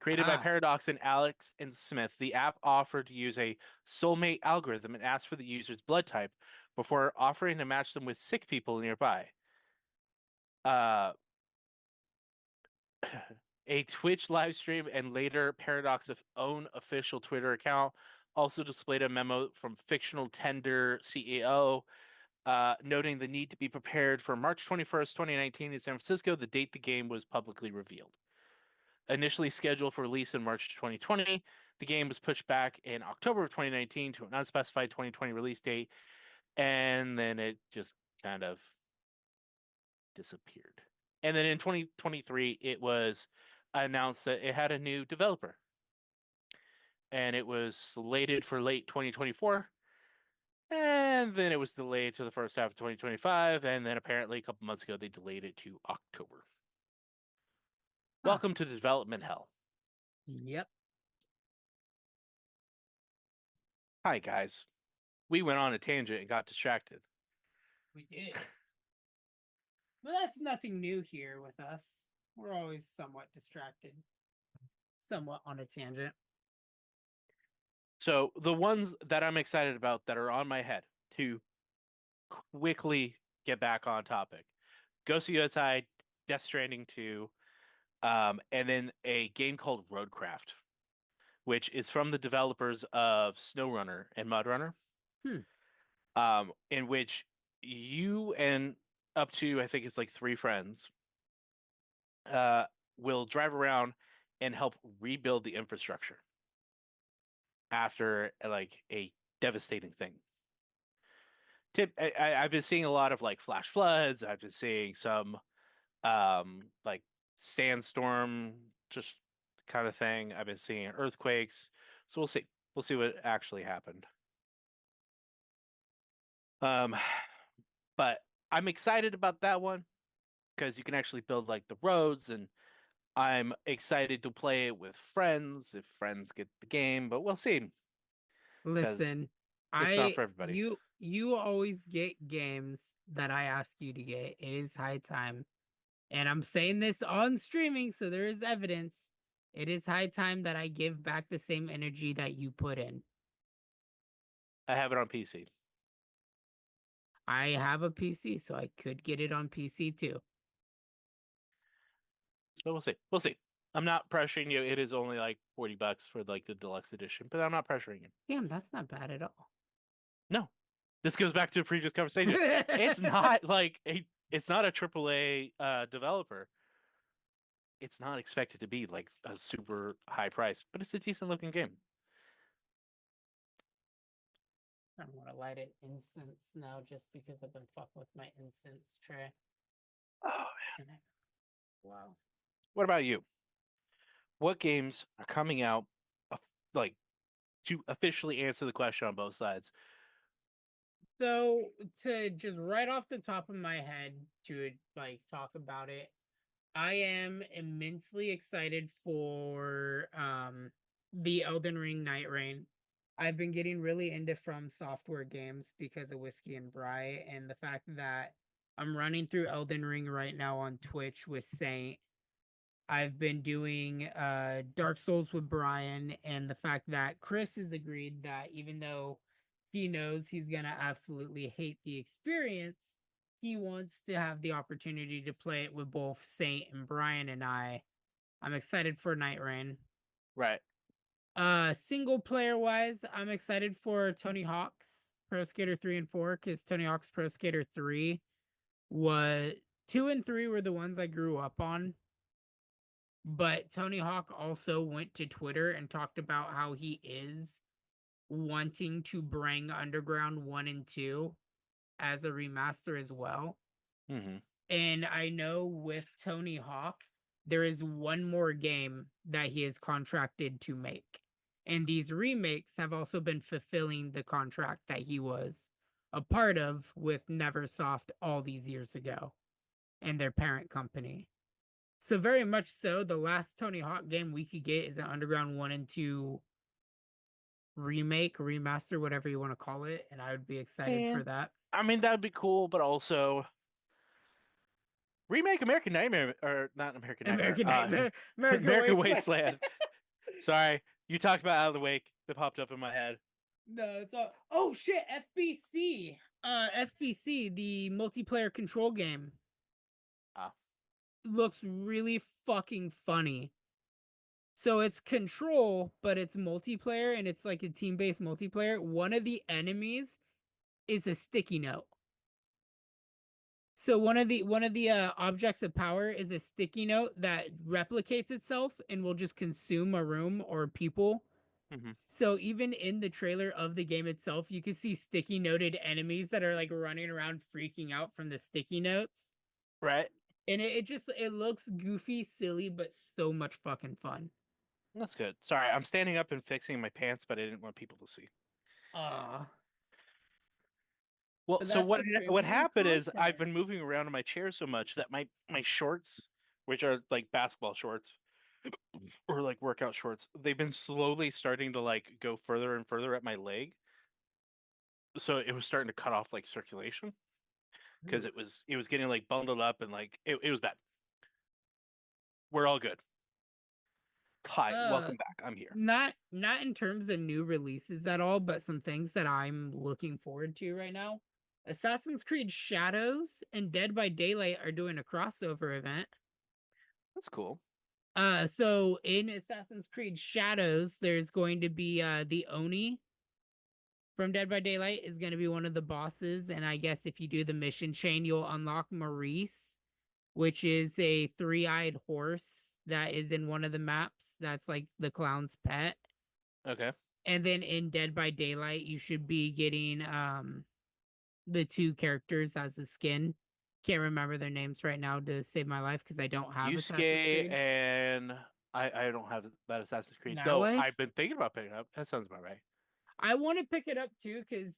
B: Created by Paradox and Alex and Smith, the app offered to use a soulmate algorithm and ask for the user's blood type before offering to match them with sick people nearby. A Twitch live stream and later Paradox's own official Twitter account also displayed a memo from fictional Tender CEO noting the need to be prepared for March 21st, 2019 in San Francisco, the date the game was publicly revealed. Initially scheduled for release in March 2020, the game was pushed back in October of 2019 to an unspecified 2020 release date, and then it just kind of disappeared. And then in 2023, it was announced that it had a new developer, and it was slated for late 2024. And then it was delayed to the first half of 2025, and then apparently a couple months ago they delayed it to October. Welcome to development hell.
A: Yep.
B: Hi, guys. We went on a tangent and got distracted.
A: We did. But that's nothing new here with us. We're always somewhat distracted. Somewhat on a tangent.
B: So the ones that I'm excited about that are on my head to quickly get back on topic. Ghost of USI, Death Stranding 2, and then a game called Roadcraft, which is from the developers of SnowRunner and MudRunner, in which you and up to, I think it's like 3 friends, will drive around and help rebuild the infrastructure after like a devastating thing. I've been seeing a lot of like flash floods. I've been seeing some like sandstorm just kind of thing. I've been seeing earthquakes. So we'll see. We'll see what actually happened. But I'm excited about that one because you can actually build like the roads, and I'm excited to play it with friends if friends get the game, but we'll see.
A: Listen,
B: it's not for everybody.
A: You always get games that I ask you to get. It is high time. And I'm saying this on streaming, so there is evidence. It is high time that I give back the same energy that you put in.
B: I have it on PC.
A: I have a PC, so I could get it on PC too.
B: So we'll see. We'll see. I'm not pressuring you. It is only like $40 for like the deluxe edition, but I'm not pressuring you.
A: Damn, that's not bad at all.
B: No. This goes back to a previous conversation. It's not like it's not a AAA developer. It's not expected to be like a super high price, but it's a decent looking game.
A: I don't want to light an incense now just because I've been fucking with my incense tray.
B: Oh man.
A: Wow.
B: What about you? What games are coming out like to officially answer the question on both sides?
A: So to just right off the top of my head to like talk about it, I am immensely excited for the Elden Ring Night Rain. I've been getting really into From Software games because of Whiskey and Bry, and the fact that I'm running through Elden Ring right now on Twitch with Saint. I've been doing Dark Souls with Brian, and the fact that Chris has agreed that even though he knows he's gonna absolutely hate the experience, he wants to have the opportunity to play it with both Saint and Brian and I. I'm excited for Night Rain.
B: Right.
A: Single player wise, I'm excited for Tony Hawk's Pro Skater 3 and 4 because Tony Hawk's Pro Skater 3 was 2 and 3 were the ones I grew up on. But Tony Hawk also went to Twitter and talked about how he is wanting to bring Underground 1 and 2 as a remaster as well.
B: Mm-hmm.
A: And I know with Tony Hawk, there is one more game that he is contracted to make. And these remakes have also been fulfilling the contract that he was a part of with Neversoft all these years ago and their parent company. So very much so, the last Tony Hawk game we could get is an Underground 1 and 2 remake, remaster, whatever you want to call it, and I would be excited for
B: And
A: that.
B: I mean, that would be cool, but also remake American Nightmare, or not American Nightmare,
A: American Nightmare, American
B: American
A: Wasteland.
B: Wasteland. Sorry, you talked about Out of the Wake that popped up in my head.
A: No, it's all. Oh shit, FBC. FBC, the multiplayer control game.
B: Ah.
A: Looks really fucking funny. So it's control, but it's multiplayer and it's like a team-based multiplayer. One of the enemies is a sticky note. So one of the objects of power is a sticky note that replicates itself and will just consume a room or people.
B: Mm-hmm.
A: So even in the trailer of the game itself, you can see sticky noted enemies that are like running around freaking out from the sticky notes.
B: Right.
A: And it looks goofy, silly, but so much fucking fun.
B: That's good. Sorry, I'm standing up and fixing my pants, but I didn't want people to see. Well,
A: But
B: so
A: that's the
B: what
A: premium
B: happened is I've
A: content.
B: been moving around in my chair so much that my shorts, which are like basketball shorts or like workout shorts, they've been slowly starting to like go further and further at my leg. So it was starting to cut off like circulation because it was getting like bundled up and like it was bad. We're all good. Hi, welcome back. I'm here.
A: Not in terms of new releases at all, but some things that I'm looking forward to right now. Assassin's Creed Shadows and Dead by Daylight are doing a crossover event.
B: That's cool.
A: So in Assassin's Creed Shadows, there's going to be the Oni from Dead by Daylight is going to be one of the bosses, and I guess if you do the mission chain, you'll unlock Maurice, which is a three-eyed horse that is in one of the maps. That's like the clown's pet.
B: Okay.
A: And then in Dead by Daylight, you should be getting the two characters as a skin. Can't remember their names right now to save my life because I don't have Assassin's
B: Yusuke
A: Creed.
B: and I don't have that Assassin's Creed.
A: That
B: Though
A: way?
B: I've been thinking about picking it up. That sounds about right.
A: I want to pick it up too because,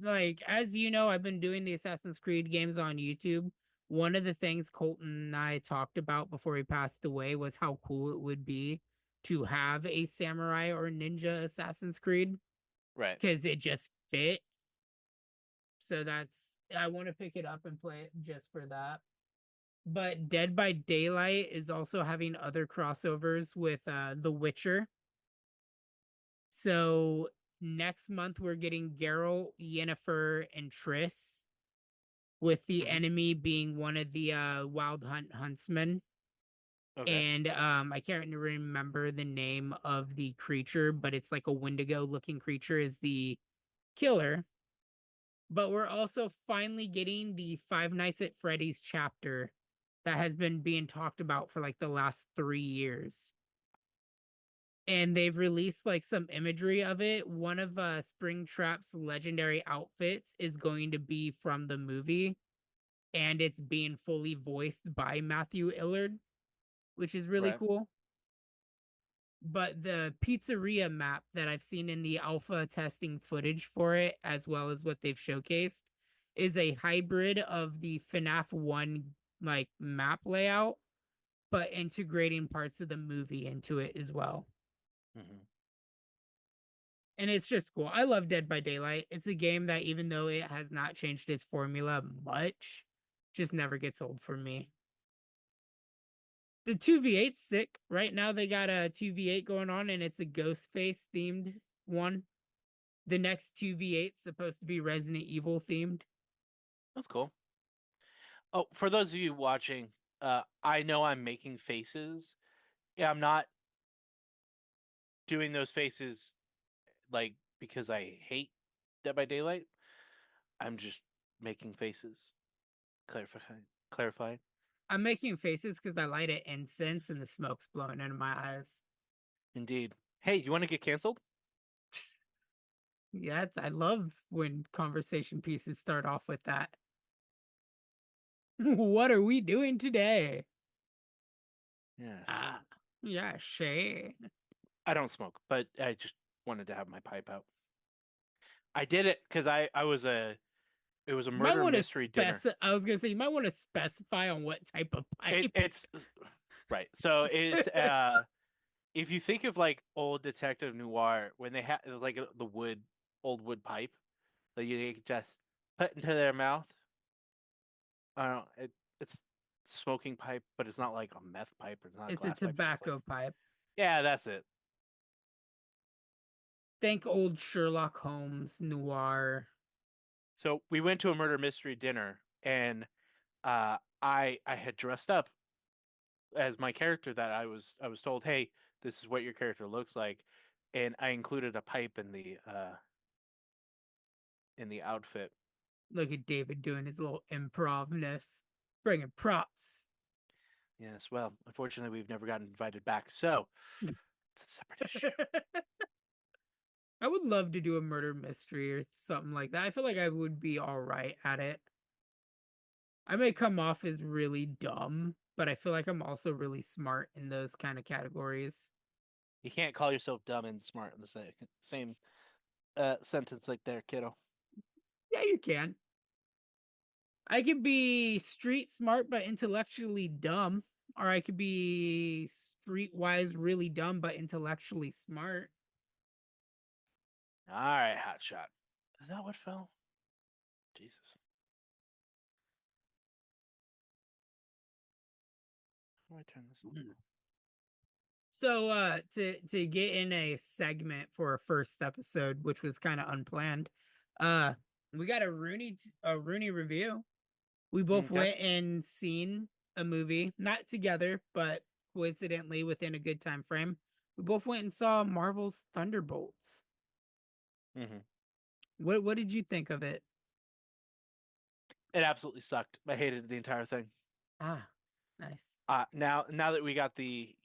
A: like, as you know, I've been doing the Assassin's Creed games on YouTube. One of the things Colton and I talked about before he passed away was how cool it would be to have a samurai or ninja Assassin's Creed.
B: Right.
A: Because it just fit. So I want to pick it up and play it just for that. But Dead by Daylight is also having other crossovers with The Witcher. So next month we're getting Geralt, Yennefer, and Triss, with the enemy being one of the Wild Hunt huntsmen.
B: Okay.
A: And I can't remember the name of the creature, but it's like a Wendigo looking creature is the killer. But we're also finally getting the Five Nights at Freddy's chapter that has been being talked about for like the last 3 years. And they've released like some imagery of it. One of Springtrap's legendary outfits is going to be from the movie, and it's being fully voiced by Matthew Illard, which is really cool. But the pizzeria map that I've seen in the alpha testing footage for it, as well as what they've showcased, is a hybrid of the FNAF 1 like map layout, but integrating parts of the movie into it as well. And it's just cool. I love Dead by Daylight. It's a game that, even though it has not changed its formula much, just never gets old for me. The 2v8's sick. Right now they got a 2v8 going on, and it's a Ghostface themed one. The next 2v8's supposed to be Resident Evil themed.
B: That's cool. Oh, for those of you watching, I know I'm making faces. Yeah, I'm not doing those faces like because I hate Dead by Daylight. I'm just making faces. Clarifying.
A: I'm making faces because I light an incense and the smoke's blowing into my eyes.
B: Indeed. Hey, you want to get canceled?
A: Yeah, I love when conversation pieces start off with that. What are we doing today?
B: Yes.
A: Yeah, sure.
B: I don't smoke, but I just wanted to have my pipe out. I did it because it was a
A: You might
B: murder
A: want to
B: mystery dinner.
A: I was gonna say you might want to specify on what type of pipe.
B: It's right. So it's if you think of like old detective noir when they had like the old wood pipe that you could just put into their mouth. I don't know. It's smoking pipe, but it's not like a meth pipe or it's not a
A: It's a
B: glass pipe. It's just like
A: tobacco pipe.
B: yeah, that's it.
A: Think old Sherlock Holmes noir.
B: So we went to a murder mystery dinner, and I had dressed up as my character that I was told, hey, this is what your character looks like, and I included a pipe in the outfit.
A: Look at David doing his little improvness, bringing props.
B: Yes, well, unfortunately, we've never gotten invited back, so it's a separate issue.
A: I would love to do a murder mystery or something like that. I feel like I would be all right at it. I may come off as really dumb, but I feel like I'm also really smart in those kind of categories.
B: You can't call yourself dumb and smart in the same sentence like there, kiddo.
A: Yeah, you can. I could be street smart but intellectually dumb, or I could be streetwise really dumb but intellectually smart.
B: All right, hot shot. Is that what fell? Jesus. How do I turn this on?
A: So to get in a segment for a first episode, which was kind of unplanned, uh we got a Rooney review. We both
B: Okay.
A: went and seen a movie, not together, but coincidentally within a good time frame. We both went and saw Marvel's Thunderbolts.
B: Mm-hmm.
A: What did you think of it?
B: It absolutely sucked. I hated the entire thing.
A: Ah, nice.
B: Now that we got the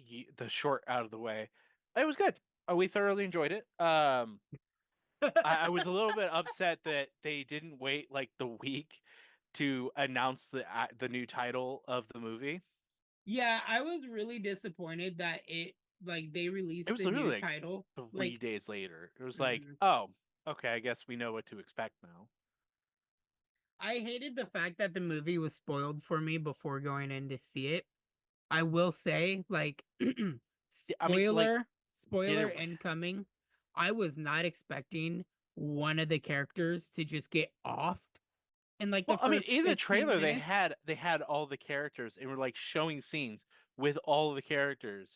B: short out of the way, it was good. We thoroughly enjoyed it. I was a little bit upset that they didn't wait like the week to announce the new title of the movie.
A: Yeah, I was really disappointed that they
B: It
A: released
B: was
A: the new
B: literally like
A: title
B: 3 days later. It was like,
A: mhm.
B: oh, okay, I guess we know what to expect now.
A: I hated the fact that the movie was spoiled for me before going in to see it. I will say, like,
B: I mean, like, did
A: spoiler
B: it?
A: incoming. I was not expecting one of the characters to just get offed in like the
B: Well, I mean,
A: first
B: in the
A: 15
B: trailer
A: minutes.
B: they had all the characters and were like showing scenes with all the characters.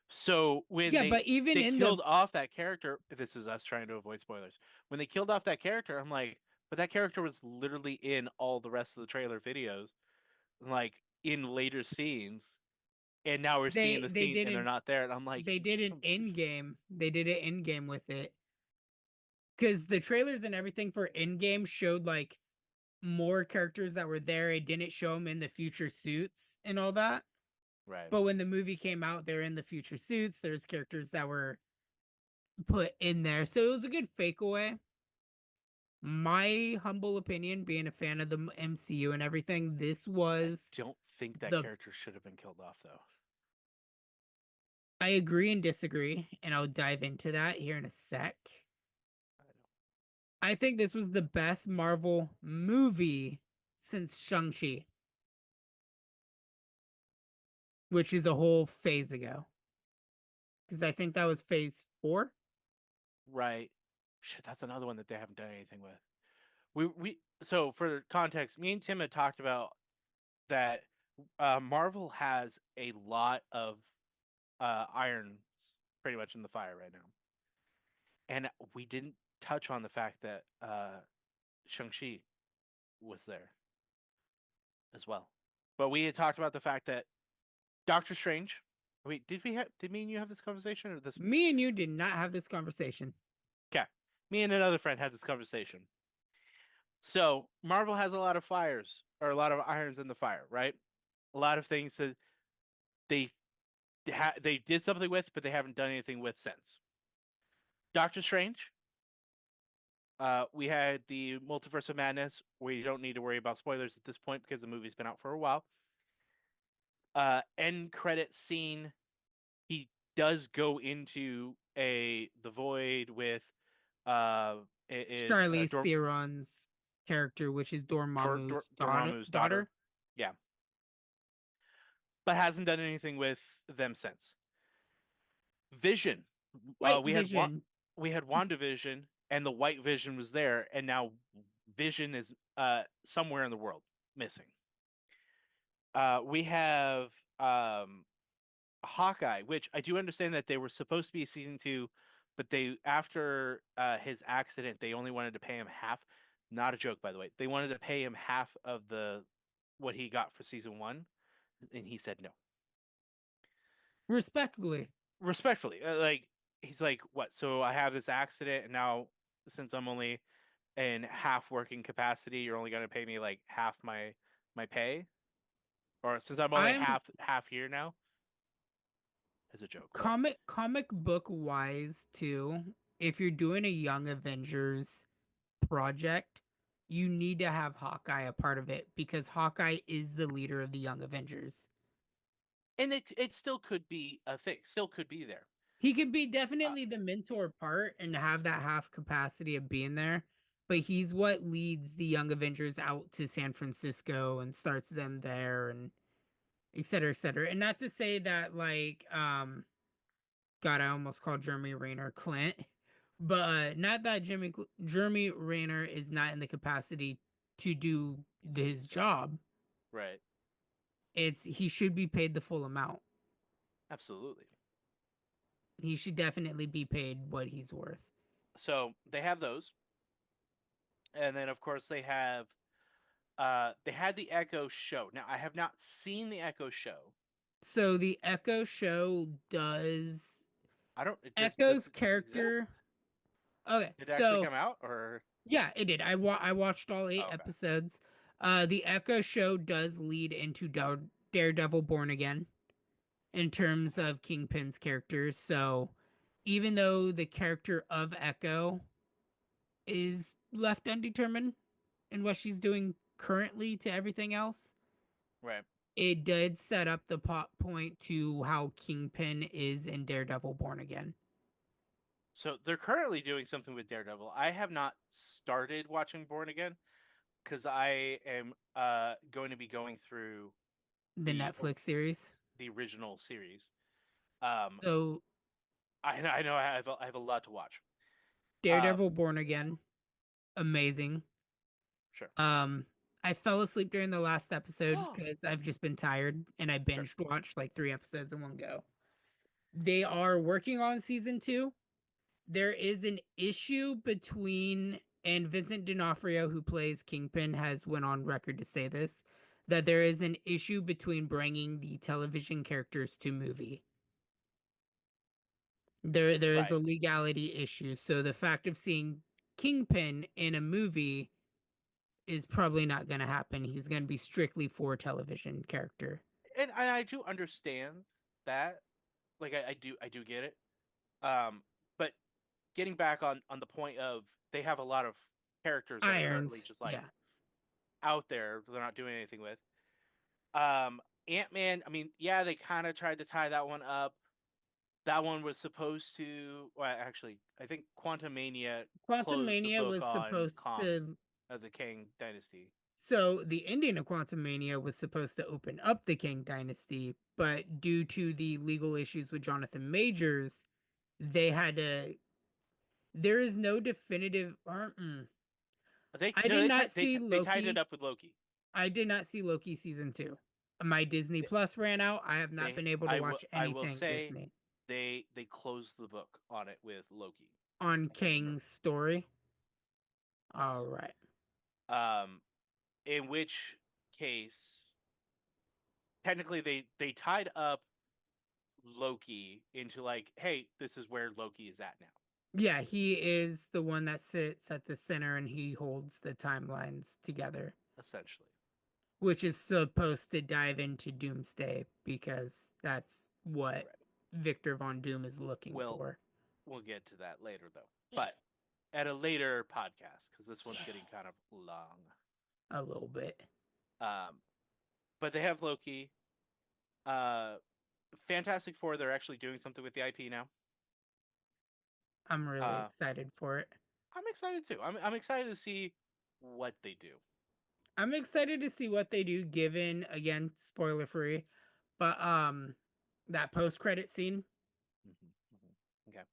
B: So when
A: Yeah, but even
B: they
A: in the
B: killed off that character, this is us trying to avoid spoilers. When they killed off that character, I'm like, but that character was literally in all the rest of the trailer videos, like in later scenes, and now we're seeing the
A: they
B: scene and they're
A: didn't
B: not there, and I'm like,
A: they
B: you
A: did an
B: son of
A: in game. They did an in game with it because the trailers and everything for in game showed like more characters that were there. It didn't show them in the future suits and all that.
B: right.
A: But when the movie came out, they're in the future suits. There's characters that were put in there, so it was a good fake away. My humble opinion, being a fan of the MCU and everything, this
B: I
A: was
B: don't think that
A: the.
B: character should have been killed off though.
A: I agree and disagree, and I'll dive into that here in a sec.
B: I don't.
A: I think this was the best Marvel movie since Shang-Chi, which is a whole phase ago. Because I think that was phase 4.
B: Right. Shit, that's another one that they haven't done anything with. We so for context, me and Tim had talked about that Marvel has a lot of irons pretty much in the fire right now, and we didn't touch on the fact that Shang-Chi was there as well. But we had talked about the fact that Doctor Strange. Wait, did me and you have this conversation or this?
A: Me and you did not have this conversation.
B: Okay, me and another friend had this conversation. So Marvel has a lot of fires or a lot of irons in the fire, right? A lot of things that they they did something with, but they haven't done anything with since. Doctor Strange. We had the Multiverse of Madness. We don't need to worry about spoilers at this point because the movie's been out for a while. End credit scene. He does go into the void with
A: Charlize Theron's character, which is Dormammu's
B: Dormammu's daughter. Yeah, but hasn't done anything with them since. Vision.
A: White
B: We
A: Vision.
B: had WandaVision, and the White Vision was there, and now Vision is somewhere in the world missing. We have Hawkeye, which I do understand that they were supposed to be season 2, but they after his accident, they only wanted to pay him half. Not a joke, by the way. They wanted to pay him half of what he got for season 1, and he said no.
A: Respectfully,
B: like he's like, what? So I have this accident, and now since I'm only in half working capacity, you're only going to pay me like half my pay, or since I'm only half here now. As a joke.
A: Comic book wise too, if you're doing a Young Avengers project, you need to have Hawkeye a part of it because Hawkeye is the leader of the Young Avengers.
B: And it still could be a thing, still could be there.
A: He could be definitely the mentor part and have that half capacity of being there, but he's what leads the Young Avengers out to San Francisco and starts them there and et cetera, et cetera. And not to say that like God, I almost called Jeremy Renner Clint, but not that Jeremy Renner is not in the capacity to do his job.
B: Right.
A: He should be paid the full amount.
B: Absolutely.
A: He should definitely be paid what he's worth.
B: So they have those, and then of course they have they had the Echo show. Now I have not seen the Echo show.
A: So the Echo show does.
B: Echo's
A: character.
B: Exist?
A: Okay,
B: did it actually come out, or
A: yeah, it did. I watched all 8 episodes. The Echo show does lead into Daredevil Born Again in terms of Kingpin's characters. So even though the character of Echo is left undetermined in what she's doing currently to everything else,
B: right,
A: it did set up the plot point to how Kingpin is in Daredevil Born Again.
B: So they're currently doing something with Daredevil. I have not started watching Born Again because I am going to be going through
A: the Netflix series,
B: the original series.
A: So
B: I know I have a lot to watch.
A: Daredevil Born Again, amazing.
B: Sure.
A: I fell asleep during the last episode because I've just been tired and I binged watched like 3 episodes in one go. They are working on season 2. There is an issue between, and Vincent D'Onofrio, who plays Kingpin, has went on record to say this, that there is an issue between bringing the television characters to movie. There is a legality issue. So the fact of seeing Kingpin in a movie is probably not going to happen. He's going to be strictly for television character.
B: And I do understand that. Like I do get it. But getting back on the point of they have a lot of characters that are currently just like out there they're not doing anything with. Ant-Man, I mean, yeah, they kind of tried to tie that one up. That one was supposed to, well, actually, I think Quantumania
A: was supposed to
B: of the Kang Dynasty.
A: So the ending of Quantumania was supposed to open up the Kang Dynasty, but due to the legal issues with Jonathan Majors, they had to. There is no definitive.
B: They tied it up with Loki.
A: I did not see Loki season 2. My Disney Plus ran out. I have not been able to watch anything. I will say Disney.
B: They closed the book on it with Loki.
A: On Kang's story. All right.
B: In which case, technically they tied up Loki into like, hey, this is where Loki is at now.
A: Yeah, he is the one that sits at the center and he holds the timelines together.
B: Essentially.
A: Which is supposed to dive into Doomsday because that's what Victor Von Doom is looking for.
B: We'll get to that later though. But at a later podcast, because this one's getting kind of long.
A: A little bit.
B: But they have Loki. Fantastic Four, they're actually doing something with the IP now.
A: I'm really excited for it.
B: I'm excited too. I'm excited to see what they do.
A: I'm excited to see what they do, given, again, spoiler free, but that post credit scene.
B: Okay,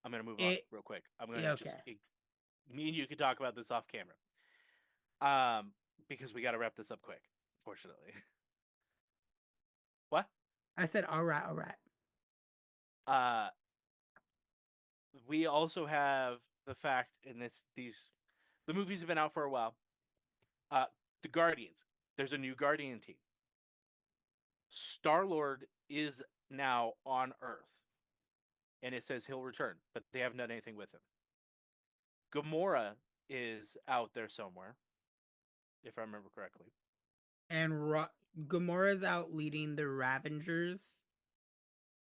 B: I'm gonna move on real quick. I'm gonna just me and you can talk about this off camera. Because we got to wrap this up quick. Fortunately. What?
A: I said, all right, all right.
B: We also have the fact in the movies have been out for a while. The Guardians. There's a new Guardian team. Star-Lord is now on Earth, and it says he'll return, but they haven't done anything with him. Gamora is out there somewhere, if I remember correctly.
A: And Gamora's out leading the Ravengers,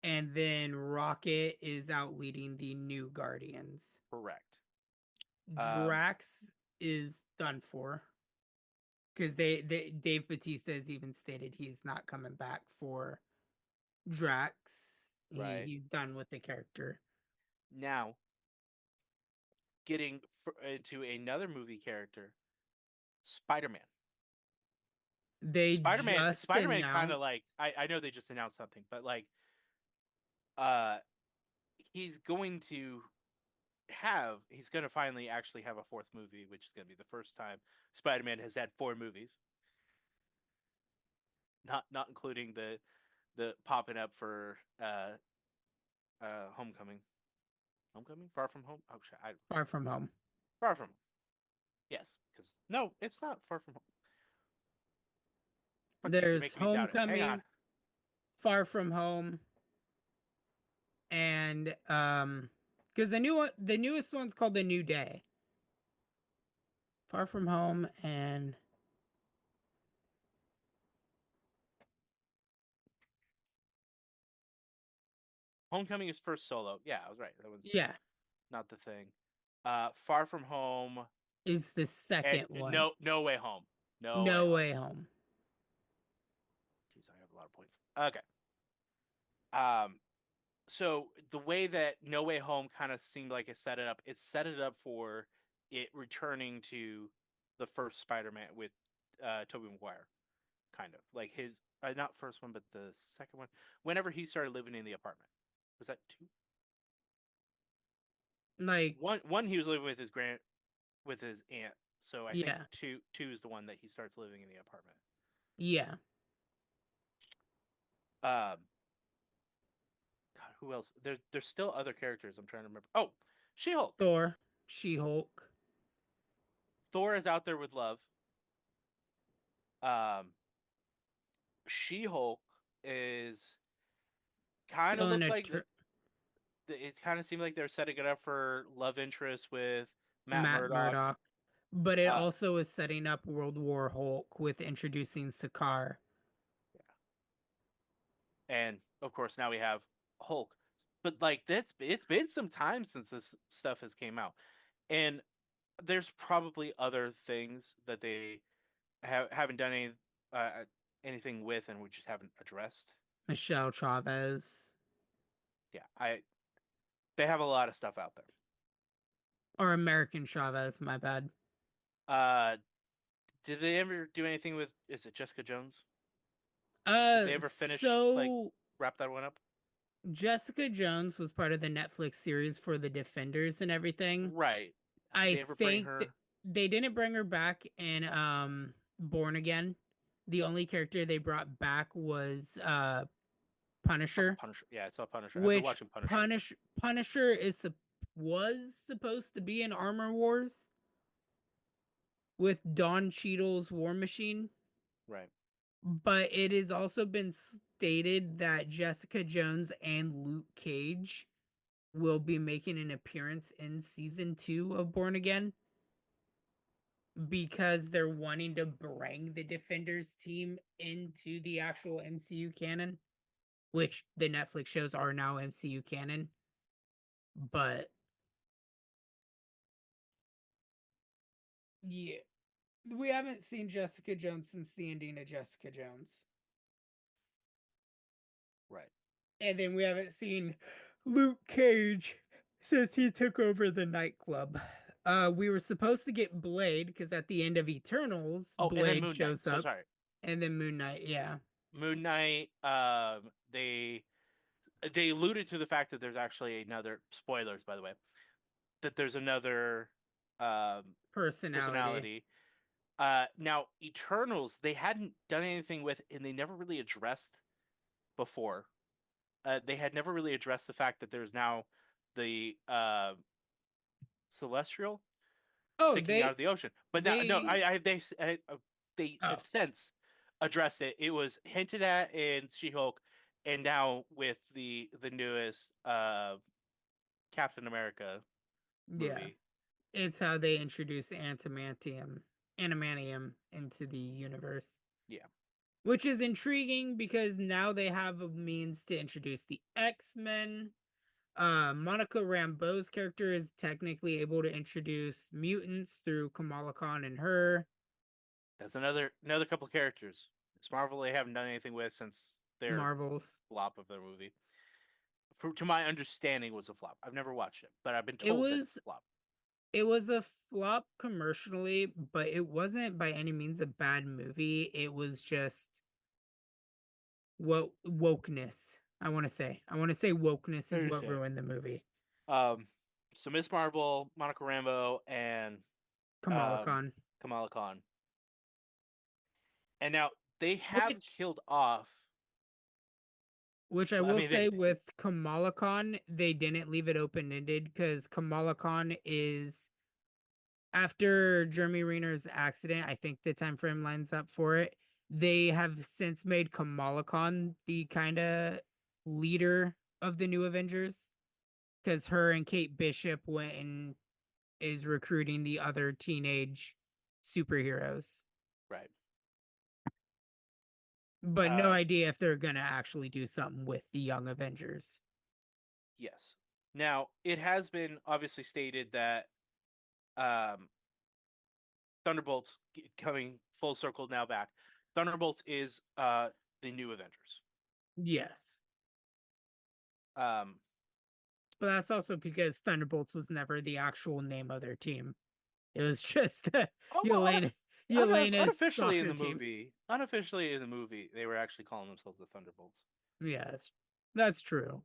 A: and then Rocket is out leading the new Guardians.
B: Correct.
A: Drax is done for, because Dave Bautista has even stated he's not coming back for Drax.
B: Right.
A: He's done with the character.
B: Now, getting into another movie character, Spider-Man. Spider-Man kind of like I know they just announced something, but like he's going to finally actually have a fourth movie, which is going to be the first time Spider-Man has had 4 movies. Not including the popping up for Homecoming. Far From Home? Oh shit.
A: Far From Home.
B: Far From Home. Yes, because no, it's not Far From Home.
A: There's Homecoming, Far From Home, and because the newest one's called The New Day. Far From Home and
B: Homecoming is first solo. Yeah, I was right. That one's not the thing. Far From Home
A: is the second one.
B: No Way Home.
A: No Way Home.
B: Jeez, I have a lot of points. Okay. So the way that No Way Home kind of seemed like it set it up for it returning to the first Spider-Man with Tobey Maguire, kind of like his not first one, but the second one. Whenever he started living in the apartment, was that 2?
A: Like
B: one he was living with his aunt. So I think two is the one that he starts living in the apartment.
A: Yeah.
B: God, who else? There's still other characters I'm trying to remember. Oh, She-Hulk.
A: Thor, She-Hulk.
B: Thor is out there with love. She-Hulk is kind of looked like it kind of seemed like they're setting it up for love interest with Matt Murdock.
A: But it also is setting up World War Hulk with introducing Sakaar.
B: Yeah. And of course now we have Hulk. But like it's been some time since this stuff has came out. And there's probably other things that they haven't done anything with and we just haven't addressed.
A: Michelle Chavez.
B: Yeah, they have a lot of stuff out there.
A: Or American Chavez, my bad.
B: Did they ever do anything with? Is it Jessica Jones?
A: Did
B: they ever finish wrap that one up?
A: Jessica Jones was part of the Netflix series for the Defenders and everything.
B: Right.
A: I think they didn't bring her back in Born Again. The only character they brought back was Punisher.
B: Yeah, I saw Punisher.
A: Which I've been watching Punisher. Punisher was supposed to be in Armor Wars with Don Cheadle's War Machine.
B: Right.
A: But it has also been stated that Jessica Jones and Luke Cage will be making an appearance in season 2 of Born Again, because they're wanting to bring the Defenders team into the actual MCU canon, which the Netflix shows are now MCU canon. But yeah, we haven't seen Jessica Jones since the ending of Jessica Jones. And then we haven't seen Luke Cage since he took over the nightclub. We were supposed to get Blade because at the end of Eternals,
B: Oh, and then
A: Blade
B: Moon Knight.
A: shows
B: So
A: up,
B: sorry.
A: and then Moon Knight. Yeah,
B: Moon Knight. They alluded to the fact that there's actually another, spoilers by the way, that there's another
A: personality.
B: personality. Now Eternals they hadn't done anything with, and they never really addressed before. They had never really addressed the fact that there's now the celestial
A: Oh,
B: sticking out of the ocean. But now, no,
A: they
B: they
A: oh
B: have since addressed it. It was hinted at in She-Hulk, and now with the newest Captain America
A: yeah,
B: movie.
A: it's how they introduce animanium into the universe.
B: Yeah,
A: Which is intriguing because now they have a means to introduce the X-Men. Monica Rambeau's character is technically able to introduce mutants through Kamala Khan and her.
B: that's another couple of characters. It's Marvel they haven't done anything with since their
A: Marvels.
B: flop of their movie. To my understanding, was a flop. I've never watched it, but I've been
A: It
B: told that
A: was
B: it's a flop.
A: it was a flop commercially, but it wasn't by any means a bad movie. It was just wokeness. I want to say wokeness is what ruined the movie.
B: So Miss Marvel, Monica Rambeau, and
A: Kamala Khan.
B: Kamala Khan. And now they have
A: Which-
B: killed off.
A: Which I
B: I
A: will
B: mean,
A: say with Kamala Khan, they didn't leave it open ended because Kamala Khan is after Jeremy Renner's accident. I think the time frame lines up for it. They have since made Kamala Khan the kind of leader of the new Avengers because her and Kate Bishop went and is recruiting the other teenage superheroes.
B: Right.
A: But no idea if they're gonna actually do something with the young Avengers.
B: Yes. Now it has been obviously stated that Thunderbolts coming full circle now back. Thunderbolts is the new Avengers.
A: Yes.
B: But
A: that's also because Thunderbolts was never the actual name of their team. It was just Yelena's
B: unofficially in the
A: team.
B: movie. Unofficially in the movie, they were actually calling themselves the Thunderbolts.
A: Yes, that's true.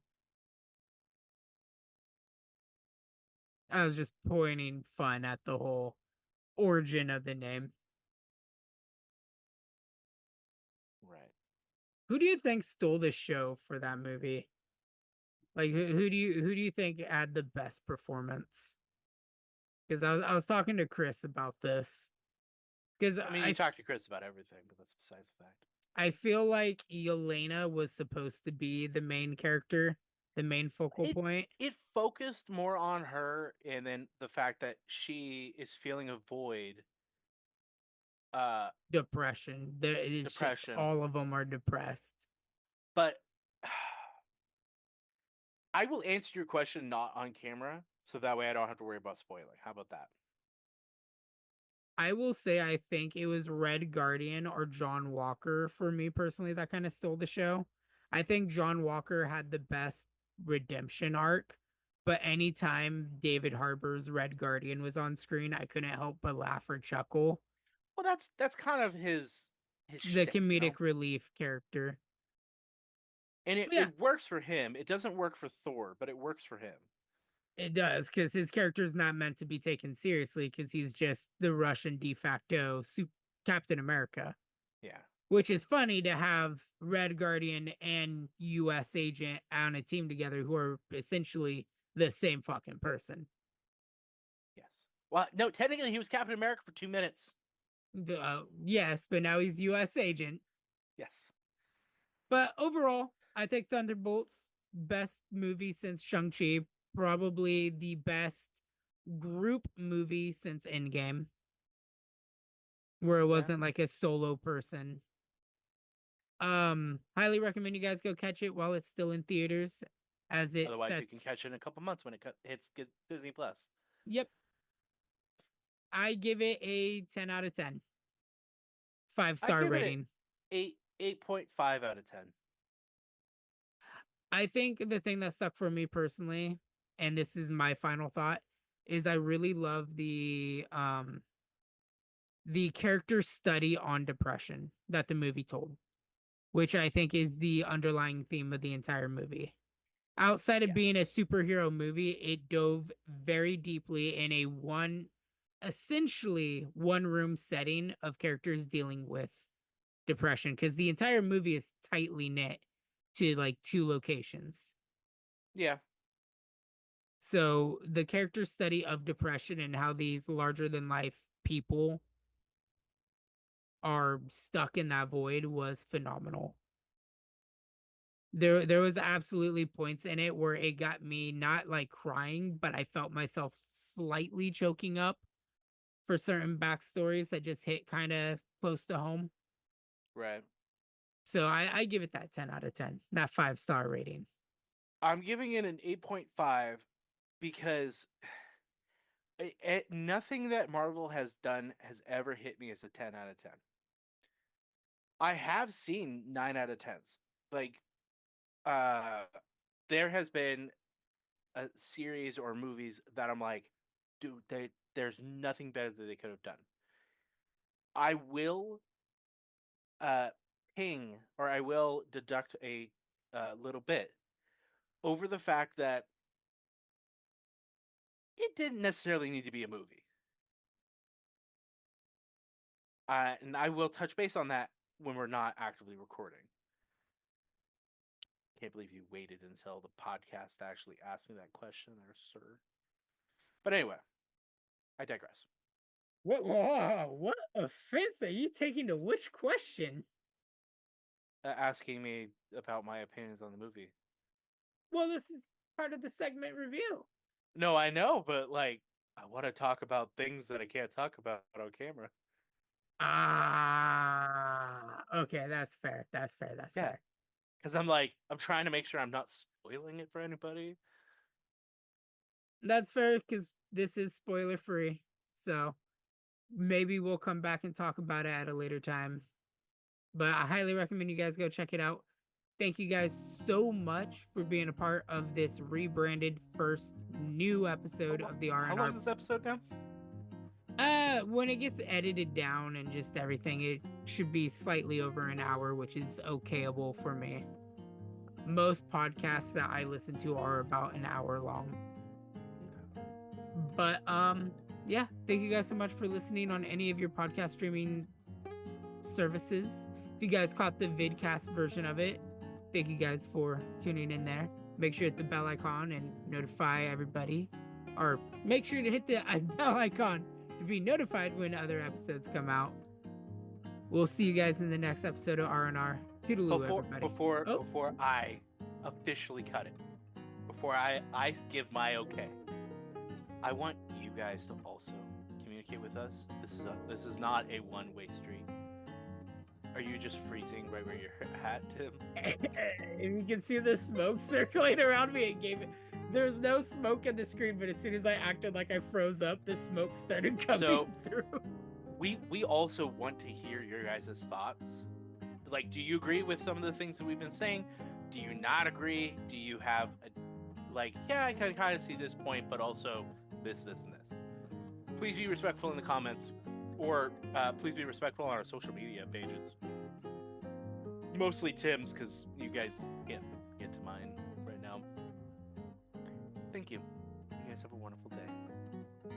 A: I was just pointing fun at the whole origin of the name.
B: Right.
A: Who do you think stole the show for that movie? Like who do you think had the best performance? Because I was talking to Chris about this. Because
B: I mean, you talk to Chris about everything, but that's besides the fact.
A: I feel like Yelena was supposed to be the main character, the main focal point.
B: It focused more on her, and then the fact that she is feeling a void.
A: Depression. Depression. Just all of them are depressed.
B: But I will answer your question not on camera, so that way I don't have to worry about spoiling. How about that?
A: I will say I think it was Red Guardian or John Walker for me personally that kind of stole the show. I think John Walker had the best redemption arc, but anytime David Harbour's Red Guardian was on screen, I couldn't help but laugh or chuckle.
B: Well, that's kind of his
A: the comedic relief character.
B: And it works for him. It doesn't work for Thor, but it works for him.
A: It does, because his character's not meant to be taken seriously, because he's just the Russian de facto Captain America.
B: Yeah.
A: Which is funny to have Red Guardian and U.S. Agent on a team together who are essentially the same fucking person.
B: Yes. Well, no, technically he was Captain America for 2 minutes.
A: Yes, but now he's U.S. Agent.
B: Yes.
A: But overall, I think Thunderbolts, best movie since Shang-Chi, probably the best group movie since Endgame, where it wasn't like a solo person. Highly recommend you guys go catch it while it's still in theaters.
B: Otherwise, you can catch it in a couple months when it hits Disney Plus.
A: Yep. I give it a 10 out of 10. 5-star rating.
B: 8.5 out of 10.
A: I think the thing that stuck for me personally, and this is my final thought, is I really love the character study on depression that the movie told, which I think is the underlying theme of the entire movie. Outside of being a
B: Yes.
A: superhero movie, it dove very deeply in essentially one room setting of characters dealing with depression, because the entire movie is tightly knit to like two locations.
B: Yeah.
A: So the character study of depression and how these larger than life people are stuck in that void was phenomenal. There was absolutely points in it where it got me not like crying, but I felt myself slightly choking up for certain backstories that just hit kind of close to home.
B: Right.
A: So I give it that 10 out of 10, that 5-star rating.
B: I'm giving it an 8.5 because nothing that Marvel has done has ever hit me as a 10 out of 10. I have seen 9 out of 10s. Like, uh, there has been a series or movies that I'm like, dude, there's nothing better that they could have done. I will uh, ping, or I will deduct a little bit over the fact that it didn't necessarily need to be a movie. And I will touch base on that when we're not actively recording. Can't believe you waited until the podcast to actually ask me that question there, sir. But anyway, I digress.
A: What offense are you taking to which question?
B: Asking me about my opinions on the movie.
A: Well, this is part of the segment review.
B: No, I know, but like, I want to talk about things that I can't talk about on camera.
A: Okay, that's fair. That's fair. That's
B: Yeah,
A: fair.
B: because I'm trying to make sure I'm not spoiling it for anybody.
A: That's fair because this is spoiler free. So maybe we'll come back and talk about it at a later time. But I highly recommend you guys go check it out. Thank you guys so much for being a part of this rebranded first new episode of the
B: How
A: R&R.
B: long is this episode now?
A: When it gets edited down and just everything, it should be slightly over an hour, which is okayable for me. Most podcasts that I listen to are about an hour long. But yeah, thank you guys so much for listening on any of your podcast streaming services. If you guys caught the vidcast version of it, thank you guys for tuning in there. Make sure to hit the bell icon and notify everybody, or make sure to hit the bell icon to be notified when other episodes come out. We'll see you guys in the next episode of R&R. Toodaloo, everybody.
B: Before I officially cut it, before I give my okay, I want you guys to also communicate with us. This is not a one-way street. Are you just freezing right where you're at, Tim?
A: If you can see the smoke circulating around me, it gave it. There's no smoke on the screen, but as soon as I acted like I froze up, the smoke started coming through.
B: We also want to hear your guys' thoughts. Like, do you agree with some of the things that we've been saying? Do you not agree? Do you have I can kind of see this point, but also this, and this. Please be respectful in the comments, or please be respectful on our social media pages. Mostly Tim's, because you guys can't get to mine right now. Thank you. You guys have a wonderful day.